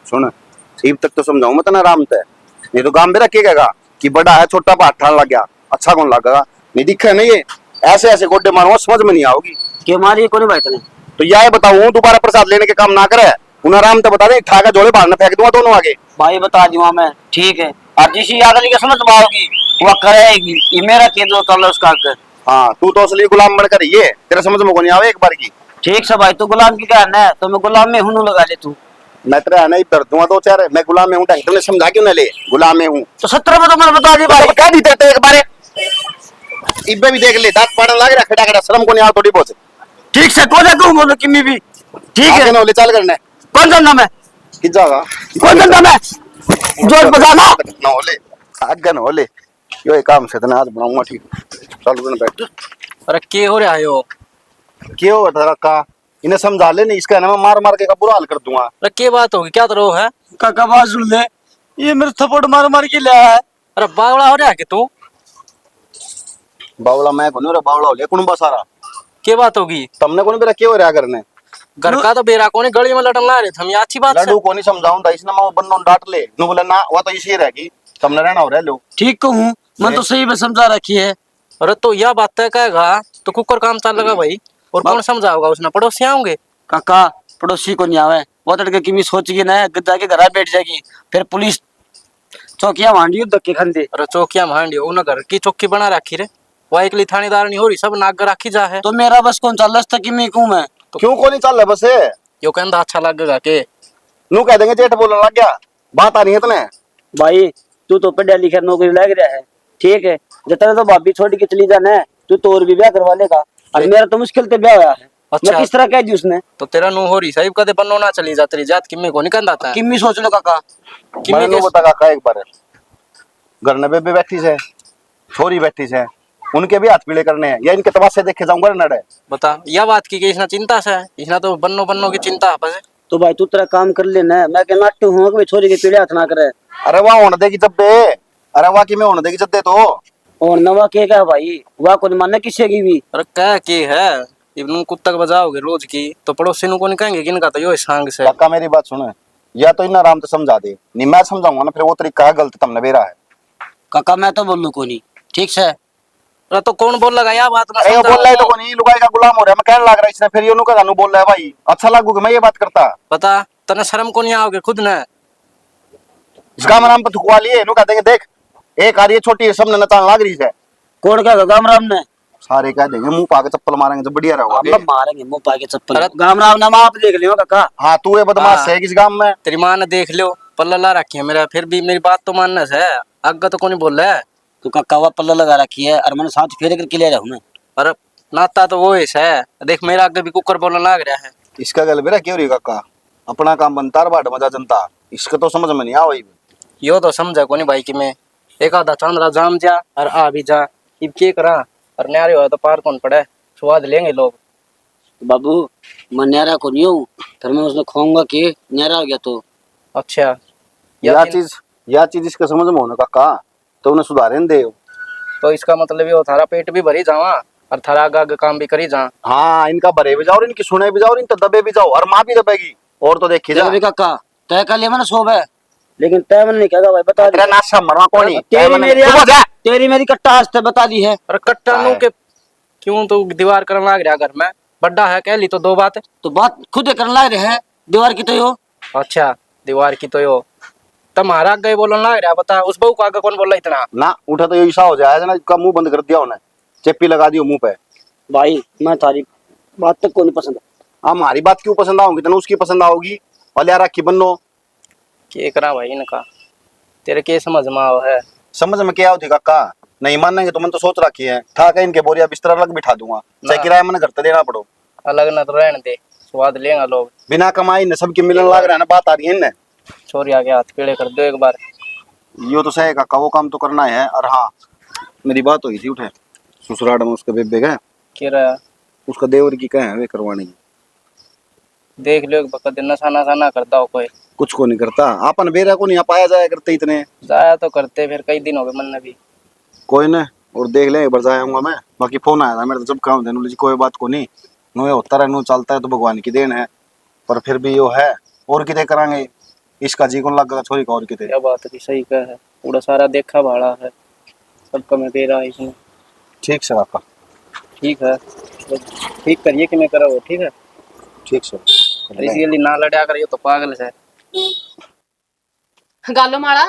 सुन, सीप तक तो समझाऊं मैं तना आराम से, नहीं तो गांव में रखे कहेगा कि बड़ा है छोटा पर ठान लग गया, अच्छा कौन लगेगा? नहीं दिखे नहीं ये ऐसे ऐसे गोड्डे मारूंगा, समझ में नहीं आओगी। क्यों मारी कौन भाई तने? तो यह बताऊं दोबारा प्रसाद लेने के काम ना करे, उन्हें आराम से बता दे, ठाका जोड़े बाहर न फेंक दूंगा दोनों आगे। भाई बता दूंगा मैं, ठीक है। और जिसी याद नहीं समझ में आओगी वो करेगी, ये मेरा केंद्र चल उसका आगे। हाँ तू तो असली गुलाम बन कर ये, तेरे समझ में को नहीं आवे एक बार की। ठीक से भाई, तू गुलाम की कहना है तो मैं गुलाम में हूं लगा ले तू। मैं तेरा है नहीं कर दूंगा दो चार, मैं गुलाम में हूँ, ढंग तुमने समझा क्यों न ले, गुलाम में हूँ। तो 17 में तो मैंने बता दी भाई। कह दी तेरे एक बारे, इब्बे भी देख ले, दांत पाड़न लग रहा खड़ा खड़ा, शर्म को नहीं आ थोड़ी बहुत। ठीक से को जा तू बोलो किमी भी, ठीक है। आगे न ले चल करने, कौन जानना मैं, कि जागा कौन जानना मैं, जोर बजाना न होले, आगे न होले, यो एक काम से तना आज बनाऊंगा ठीक। चल तूने बैठ। अरे के हो रहा है यो? क्यों हो तेरा का, इन्हें समझा ले नहीं, इसका ना मैं मार मार के का बुरा हाल कर दूंगा। अरे के बात होगी, क्या तो है? काका बात सुन ले, ये मेरे थप्पड़ मार मार के लाया है। अरे बावड़ा हो रहा है कि तू? बावला मैं कोनी रे, बावला हो ले कुणबा सारा। के बात होगी? तुमने कोनी बेरा क्यों हो रहा करने? घर का तो बेरा कोनी, गली में लड़न ला रहे थे हम, ये अच्छी बात है। लड्डू को नहीं समझाऊं था, इसने मैं बन्नों डांट ले, नु बोले ना वो तो इसी रहेगी, तुमने रहना हो रहा लो। ठीक कहूँ मैं तो सही में समझा रखी है। अरे तो यह बात तय कहेगा तो कुकर काम चल लगा भाई, और कौन समझाओगा उसने? पड़ोसी आऊंगे काका, पड़ोसी को नहीं आवे, वो तड़के की सोचगी ना जाके घर बैठ जाएगी, फिर पुलिस चौकियां मांडी धक्के खांदे। अरे चौकिया मांडी उन घर की चौकी बना रखी रे, वो एकली थानेदार नहीं हो रही, सब नाग रखी जा है। तो मेरा बस कौन चल रहा कि मैं कहूँ मैं तो क्यों को नहीं चल रहा बस? यो कहता अच्छा लगेगा के नु कह देंगे जेठ बोलने लग गया, बात आ रही है तने। भाई तू तो पढ़ा लिखा नौकरी लग रहा है, ठीक है। जितना तो भाभी छोड़ के चली जाना है, तू तो और भी ब्याह करवा लेगा, और मेरा तो मुश्किल से ब्याह हुआ है। अच्छा। मैं किस तरह कह दी उसने? तो तेरा नु हो रही साहिब कदे बनो ना चली जा, तेरी जात किम्मी को नहीं कहता है। किम्मी सोच लो काका, मैं नु बता काका एक बार, घर में बेबे बैठी से, छोरी बैठी से, उनके भी हाथ पीले करने हैं, या इनके तमाशे देखे जाऊंगा नड़े? बता यह बात की कि इसना चिंता से है, इसना तो बन्नो बन्नो की चिंता है बस। तो भाई तू तेरा काम कर लेना, मैं कहना नाट्य हूँ कि छोरी के पीड़े हाथ ना करे। अरे वाह होने देगी जब बे, अरे वाह की मैं होने देगी जब दे तो। और नवा के क्या भाई, वाह को नहीं मानना किसी की भी। अरे क्या की है, इब्नू कुत्ता बजाओगे रोज की तो पड़ोसी नु को नहीं कहेंगे किनका तो यो सांग से। काका मेरी बात सुने, या तो इन आराम से समझा दे, नहीं मैं समझाऊंगा ना, फिर वो तरीका है गलत तुमने बेरा है। काका मैं तो बोलूं को नहीं, ठीक से। अरे तो कौन बोल लगा या बात में? अरे वो बोल रहा है तो नहीं, लुगाई का गुलाम हो रहा है, मैं कहने लग रहा है इसने, फिर ये नु का बोल रहा है भाई, अच्छा लागू कि मैं ये बात करता। बता तने शर्म को नहीं आओगे खुद ने? इसका नाम पे थुकवा लिए, नु कहते देख एक आ रही है छोटी है, सबने नचाने लग रही है। कौन क्या गाम राम ने? सारे कह देंगे मुंह पाके चप्पल मारेंगे जब बढ़िया रहोगे। हम मारेंगे मुंह पाके चप्पल। गाम राम नाम आप देख लियो काका। हाँ तू ये बदमाश हाँ। है किस गांव में? तेरी माँ ने देख लियो पल्ला ला रखी है मेरा, फिर भी मेरी बात तो मानना है, आगे तो कौन बोल रहा है। तू काका वा पल्ला लगा रखी है, और मैंने साथ फेरे करके ले रहा हूँ मैं। अरे नाता तो वो है, देख मेरा आगे भी कुकर बोलने लग रहा है। इसका गल बेरा क्यों रही काका, अपना काम बनता है बाट मजा जनता, इसका तो समझ में नहीं आ वही। यो तो समझा को नहीं भाई कि मैं एक आधा चांदरा जाम जा और आ भी जा, इब के करा, और न्यारे हो तो पार कौन पड़े, स्वाद लेंगे लोग। बाबू मैं न्यारा को नहीं हूँ, फिर मैं उसने खाऊंगा कि न्यारा हो गया तो। अच्छा या चीज इसका समझ में होना काका, तो उन्हें सुधारे न दे। तो इसका मतलब ये हो थारा पेट भी भरी जावा और थारा आगे काम भी करी जा। हाँ इनका भरे भी जाओ और इनकी सुने भी जाओ और इनका दबे भी जाओ, और माँ भी दबेगी, और तो देखी जा। काका तय कर लिया मैंने सोब है, लेकिन तय मैंने नहीं कहा भाई, बता तेरा नाशा मरवा कौन ही? तेरी मेरी कट्टा आज तक बता दी है। और कट्टा नु के क्यों तो दीवार करने लग रहा घर में, बड्डा है कह ली तो दो बात। तो बात खुद करने लग रहे हैं, दीवार की तो यो। अच्छा दीवार की तो यो तुम्हारा आगे बोलने लग रहा, बता उस बहू को आगे कौन बोल रहा इतना? ना उठा तो ये ईसा हो जाएगा ना, इसका मुंह बंद कर दिया उन्हें, चेपी लगा दी मुंह पे। भाई मैं थारी बात तक को नहीं पसंद। हमारी बात क्यों पसंद आओगी, तेना उसकी पसंद आओगी, और यार की बनो के करा भाई इनका, तेरे के समझ में आओ है? समझ में क्या होती काका, नहीं मानेंगे तो मैंने तो सोच रखी है, था कहीं इनके बोरिया बिस्तर अलग बिठा दूंगा, चाहे किराया मैंने घर पे देना पड़ो। अलग न तो रहने दे, स्वाद लेंगे लोग। बिना कमाई ने सबके मिलन लग रहा है ना, बात आ रही है ना। छोरी आगे हाथ पीड़े कर दो एक बार। यो तो सही काका, वो काम तो करना है। और हाँ मेरी बात हुई थी, उठे ससुराल में उसके बेबे गए, के रहा उसका देवर की कहे वे करवानी है। देख लो बकद नशा नशा ना करता हो कोई। कुछ को नहीं करता, अपन बेरा को नहीं आ पाया जाया करते इतने। जाया तो करते, फिर कई दिन हो गए मन ने भी। कोई ना, और देख ले एक बार जाऊंगा मैं। बाकी फोन आया था मेरे तो जब काम देने जी, कोई बात को नहीं, नो ये होता रहे नो चलता है तो भगवान की देन है। पर फिर भी यो है, और कितने करांगे, इसका जी कौन लगा छोरी का और कितने। क्या बात भी सही कह है, पूरा सारा देखा भाड़ा है, सबका मैं दे रहा है इसमें। ठीक सर आपका। ठीक है, तो ठीक करिए कि मैं करा वो, ठीक है। ठीक सर। इसके लिए ना लड़ा करिए तो पागल है। गालो माड़ा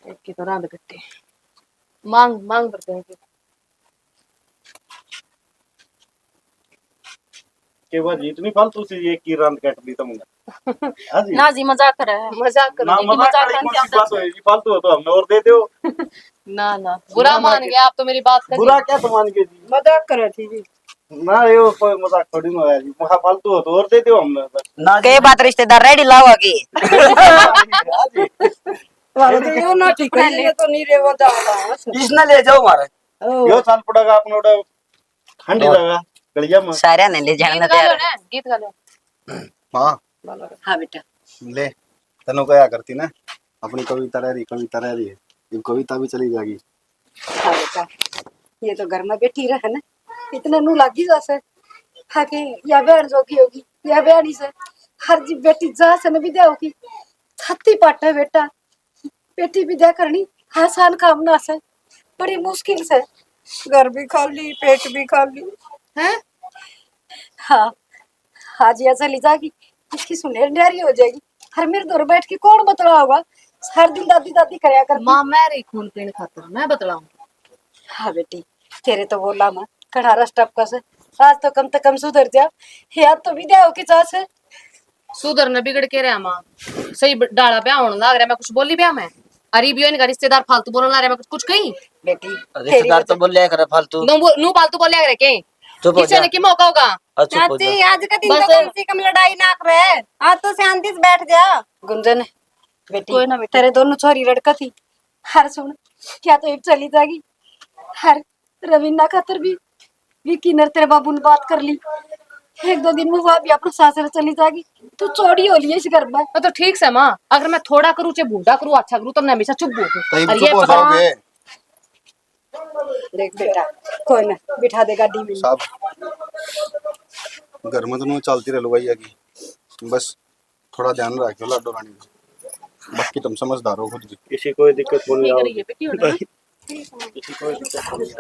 एक की तो रांद कट्टे मांग मांग करते हैं के बाद इतनी फालतू सी एक की रंद काट दी तुमने। हां जी ना जी मजाक कर रहा है, मजाक कर ना रहा है, मजाक मजाक कौन सी बात हुई जी, फालतू हो तो हमने और दे दो। ना ना बुरा मान गया आप तो मेरी बात कर बुरा क्या तो मान के जी, मजाक कर रही थी जी। ना ये कोई मजाक थोड़ी ना है जी, महा फालतू हो तो और दे दो हमने बस। ना के बात रिश्तेदार रेडी लाओ की। हां जी वाला तो यो ना ठीक है, ये तो नहीं रे वो जाओगा। इसने ले जाओ मारे। यो साल पड़ेगा अपने उड़ा ठंडी लगा गलिया में। सारे ने ले जाने गीत गा तैयार लो ना, गीत गा लो। हाँ हाँ बेटा ले, तेनों क्या करती ना, अपनी कविता रह रही है, ये कविता भी चली जाएगी। हाँ बेटा, ये तो घर में बैठी रहे ना, इतना नू लागी जैसे हाँ कि या बहन जोगी होगी या बहनी से हर जी बेटी जा से न विद्या होगी। छत्ती पाट है बेटा, बेटी विद्या करनी आसान काम ना से, बड़ी मुश्किल से। घर भी खाली पेट भी खाली है। हाँ आज यहाँ चली जाएगी, इसकी सुनेर न्यारी हो जाएगी। हर मेरे दौर बैठ के कौन बतला होगा, हर दिन दादी दादी करया कर। माँ मैं रही खून पीने खातर मैं बतलाऊं। हाँ बेटी, तेरे तो बोला माँ कढ़ारा स्टॉप का से, आज तो कम से कम सुधर जा, याद तो विद्या हो के जा से। सुधर न बिगड़ के रहा माँ, सही डाला ब्याह होने लग रहा, मैं कुछ बोली ब्याह में। अरे भी इनका रिश्तेदार फालतू बोलने लग रहा, मैं कुछ कहीं बेटी रिश्तेदार तो बोल लिया करे फालतू। नू फालतू बोले अगर के चुप हो जा। किसी की मौका होगा। चुप हो जा। आज का दिन तो कम से कम लड़ाई ना करे, आज तो शांति से बैठ जा। गुंजन बेटी, कोई ना बेटा, तेरे दोनों छोरी लड़का थी। हर सुन क्या तो एक चली जाएगी, हर रवीना खातर भी किन्नर तेरे बाबू ने बात कर ली, एक दो दिन में वो भी अपने सासरे चली जाएगी, तू चौड़ी हो लिए इस घर में। तो ठीक है माँ, अगर मैं थोड़ा करूँ चाहे बूढ़ा करूँ अच्छा करूँ तो मैं हमेशा चुप बोलूं। कहीं और चुप हो जाओगे देख बेटा, कोई ना बिठा दे गाड़ी में। साहब, घर में तो नहीं चलती रह भैया की, बस थोड़ा ध्यान रखो लाडो रानी का। बाकी तुम समझदार हो खुद जी। किसी कोई दिक्कत को नहीं आओगी। किसी कोई दिक्कत नहीं है।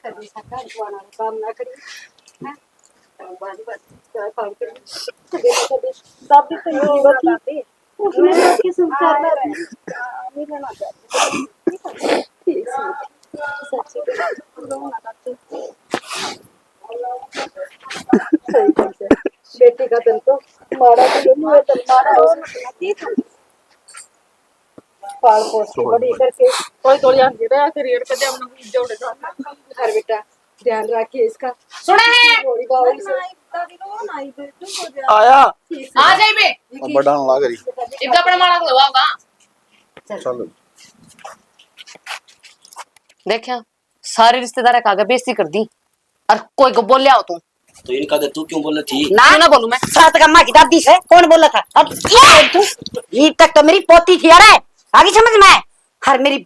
कभी सरकार वाला काम ना करी, हैं? बाजी बाजी क्या काम करी, कभी दादी तो ये बताती उसने के संसार में नहीं रहना चाहती। ठीक है सच्ची रोना लगती सही है। बेटी का दिल तो मारा तो नहीं है, तो मारा हो ठीक है। पाल पोस के बड़ी करके कोई थोड़ी आगे रहा करियर पे हम लोग जोड़े जा। हर बेटा ध्यान रखिए इसका। सुने हैं थोड़ी बावली से आया आ जाई बे अब बढ़ान लाग रही। इनका अपना मारा लगाओगा। चलो देखा सारे रिश्तेदार का आगे बेइज्जती कर दी और कोई को बोल लिया हो तू तो इनका दे तू क्यों बोले थी? ना बोलूं मैं। सात का माँ की दादी से कौन बोला था? अब ये तक तो मेरी पोती थी यार, आगे समझ में। हर मेरी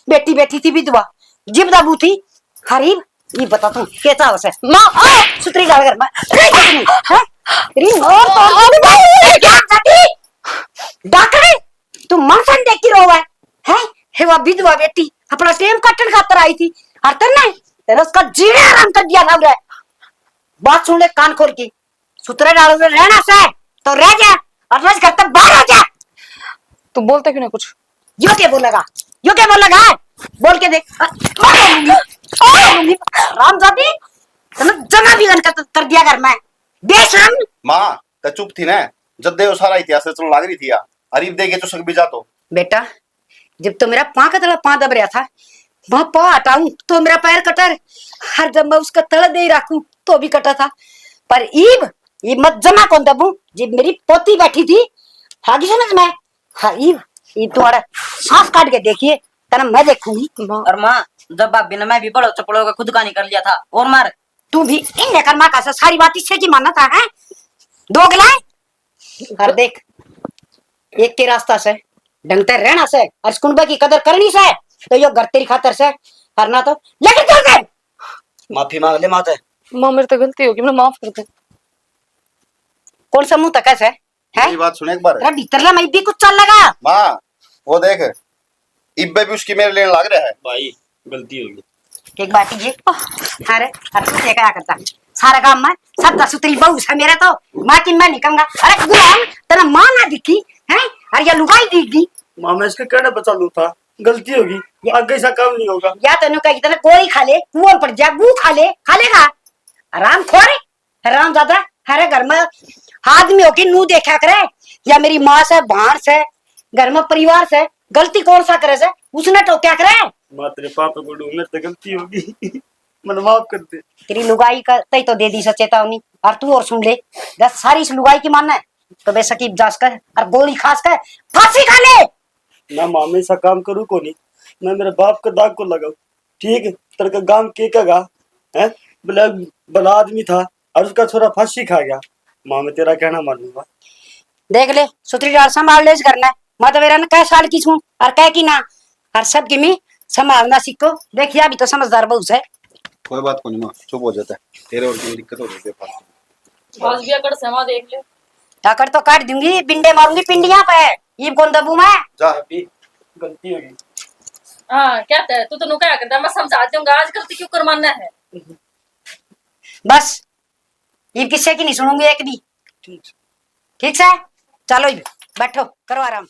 बेटी बैठी थी विधवा, जिब दाबू थी हरीब। ये बता तू कैसा हो से माँ सुतरी डाल कर डॉक्टर तू मनसन देख की रोवा है हे वो विधवा बेटी अपना टेम कटन खातर आई थी और तेरे तेरा उसका जीने आराम कर दिया था। उरे बात सुन ले कान खोल की, सुतरे डाल कर रहना से तो रह जा और रोज घर तक बाहर हो जा। तू बोलते क्यों ना कुछ? यो क्या बोलेगा, यो क्या बोलेगा, बोल के देख। रामजादी तने जमा भी कर दिया घर में बेशरम। माँ तो चुप थी ना, जब दे सारा इतिहास चल लाग रही थी यार। अरीब देगे तो सक भी जा तो बेटा जब तो मेरा पाँ का तला पाँ दब रहा था, वहां पाँ हटाऊं तो मेरा पैर कटर, हर जब मैं उसका तला दे रखूं तो भी कटा था। पर ईब ये मत जमा कौन दबू जी मेरी पोती बैठी थी आगे समझ में। हाँ ये तुम्हारा सांस काट के देखिए तना मैं देखूंगी। और माँ जब भाभी ने मैं भी बड़ो चपड़ों का खुद का नहीं कर लिया था और मार तू भी इन लेकर माँ का सारी बात इससे की मानना था है दोगला। और देख एक के रास्ता से ढंगते रहना से और कुंबे की कदर करनी से तो यो घर तेरी खातर से करना तो लेकर चल दे। माफी मांग ले माते। माँ मेरे तो गलती होगी, मुझे माफ कर दे। कौन सा मुंह तक है मेरी बात सुन एक बार। तेरा भीतर मैं भी कुछ चल लगा। माँ वो देख इब्बे भी उसकी मेरे लेने लग रहा है। भाई गलती होगी। एक बात ये अरे तू क्या करता सारा काम में सब सुतरी बहू है मेरा तो माँ की मैं निकलूंगा। अरे गुलाम तेरा माँ ना दिखी है अरे ये लुगाई दिखी। माँ मैं इसका कहना बचा लू था, गलती होगी, आगे ऐसा काम नहीं होगा। या तेन कही तेने कोई खा ले कुआं पर जा गू खा लेगा आराम खोरे आराम ज्यादा हरे घर में आदमी होके नू देखा करे या मेरी माँ से भाण से घर में परिवार से गलती कौन सा करे से उसने टोक्या करे। माँ तेरे पापा को ढूंढने तो गलती होगी मन माफ कर दे। तेरी लुगाई का तई तो दे दी चेतावनी और तू और सुन ले दस सारी इस लुगाई की मानना है तो बेसकीब जास कर और गोली खास कर फांसी खा ले। ना माँ मैं ऐसा काम करूँ को नहीं, मैं मेरे बाप का दाग को लगाऊ। ठीक है तेरे का गांव के कगा है बोला बड़ा आदमी था और उसका छोरा फांसी खा गया। माँ मैं तेरा कहना मानूंगा। देख ले सुतरी डाल संभाल ले करना है मैं तो मेरा ना कै साल की छू और कह की ना और सब की मी संभालना सीखो। देखिए अभी तो समझदार बहुत है। कोई बात को नहीं माँ चुप हो जाता है तेरे और की दिक्कत हो रही है फालतू। आज भी अकड़ से माँ देख ले। आकर तो काट दूंगी पिंडे मारूंगी पिंडियां पे ये कौन दबू मैं। जा अभी गलती होगी। हाँ क्या है तू तो क्या करता, मैं समझा दूंगा। आज गलती क्यों कर मानना है। बस ये किससे की नहीं सुनूंगी एक भी। ठीक से चलो बैठो करो आराम।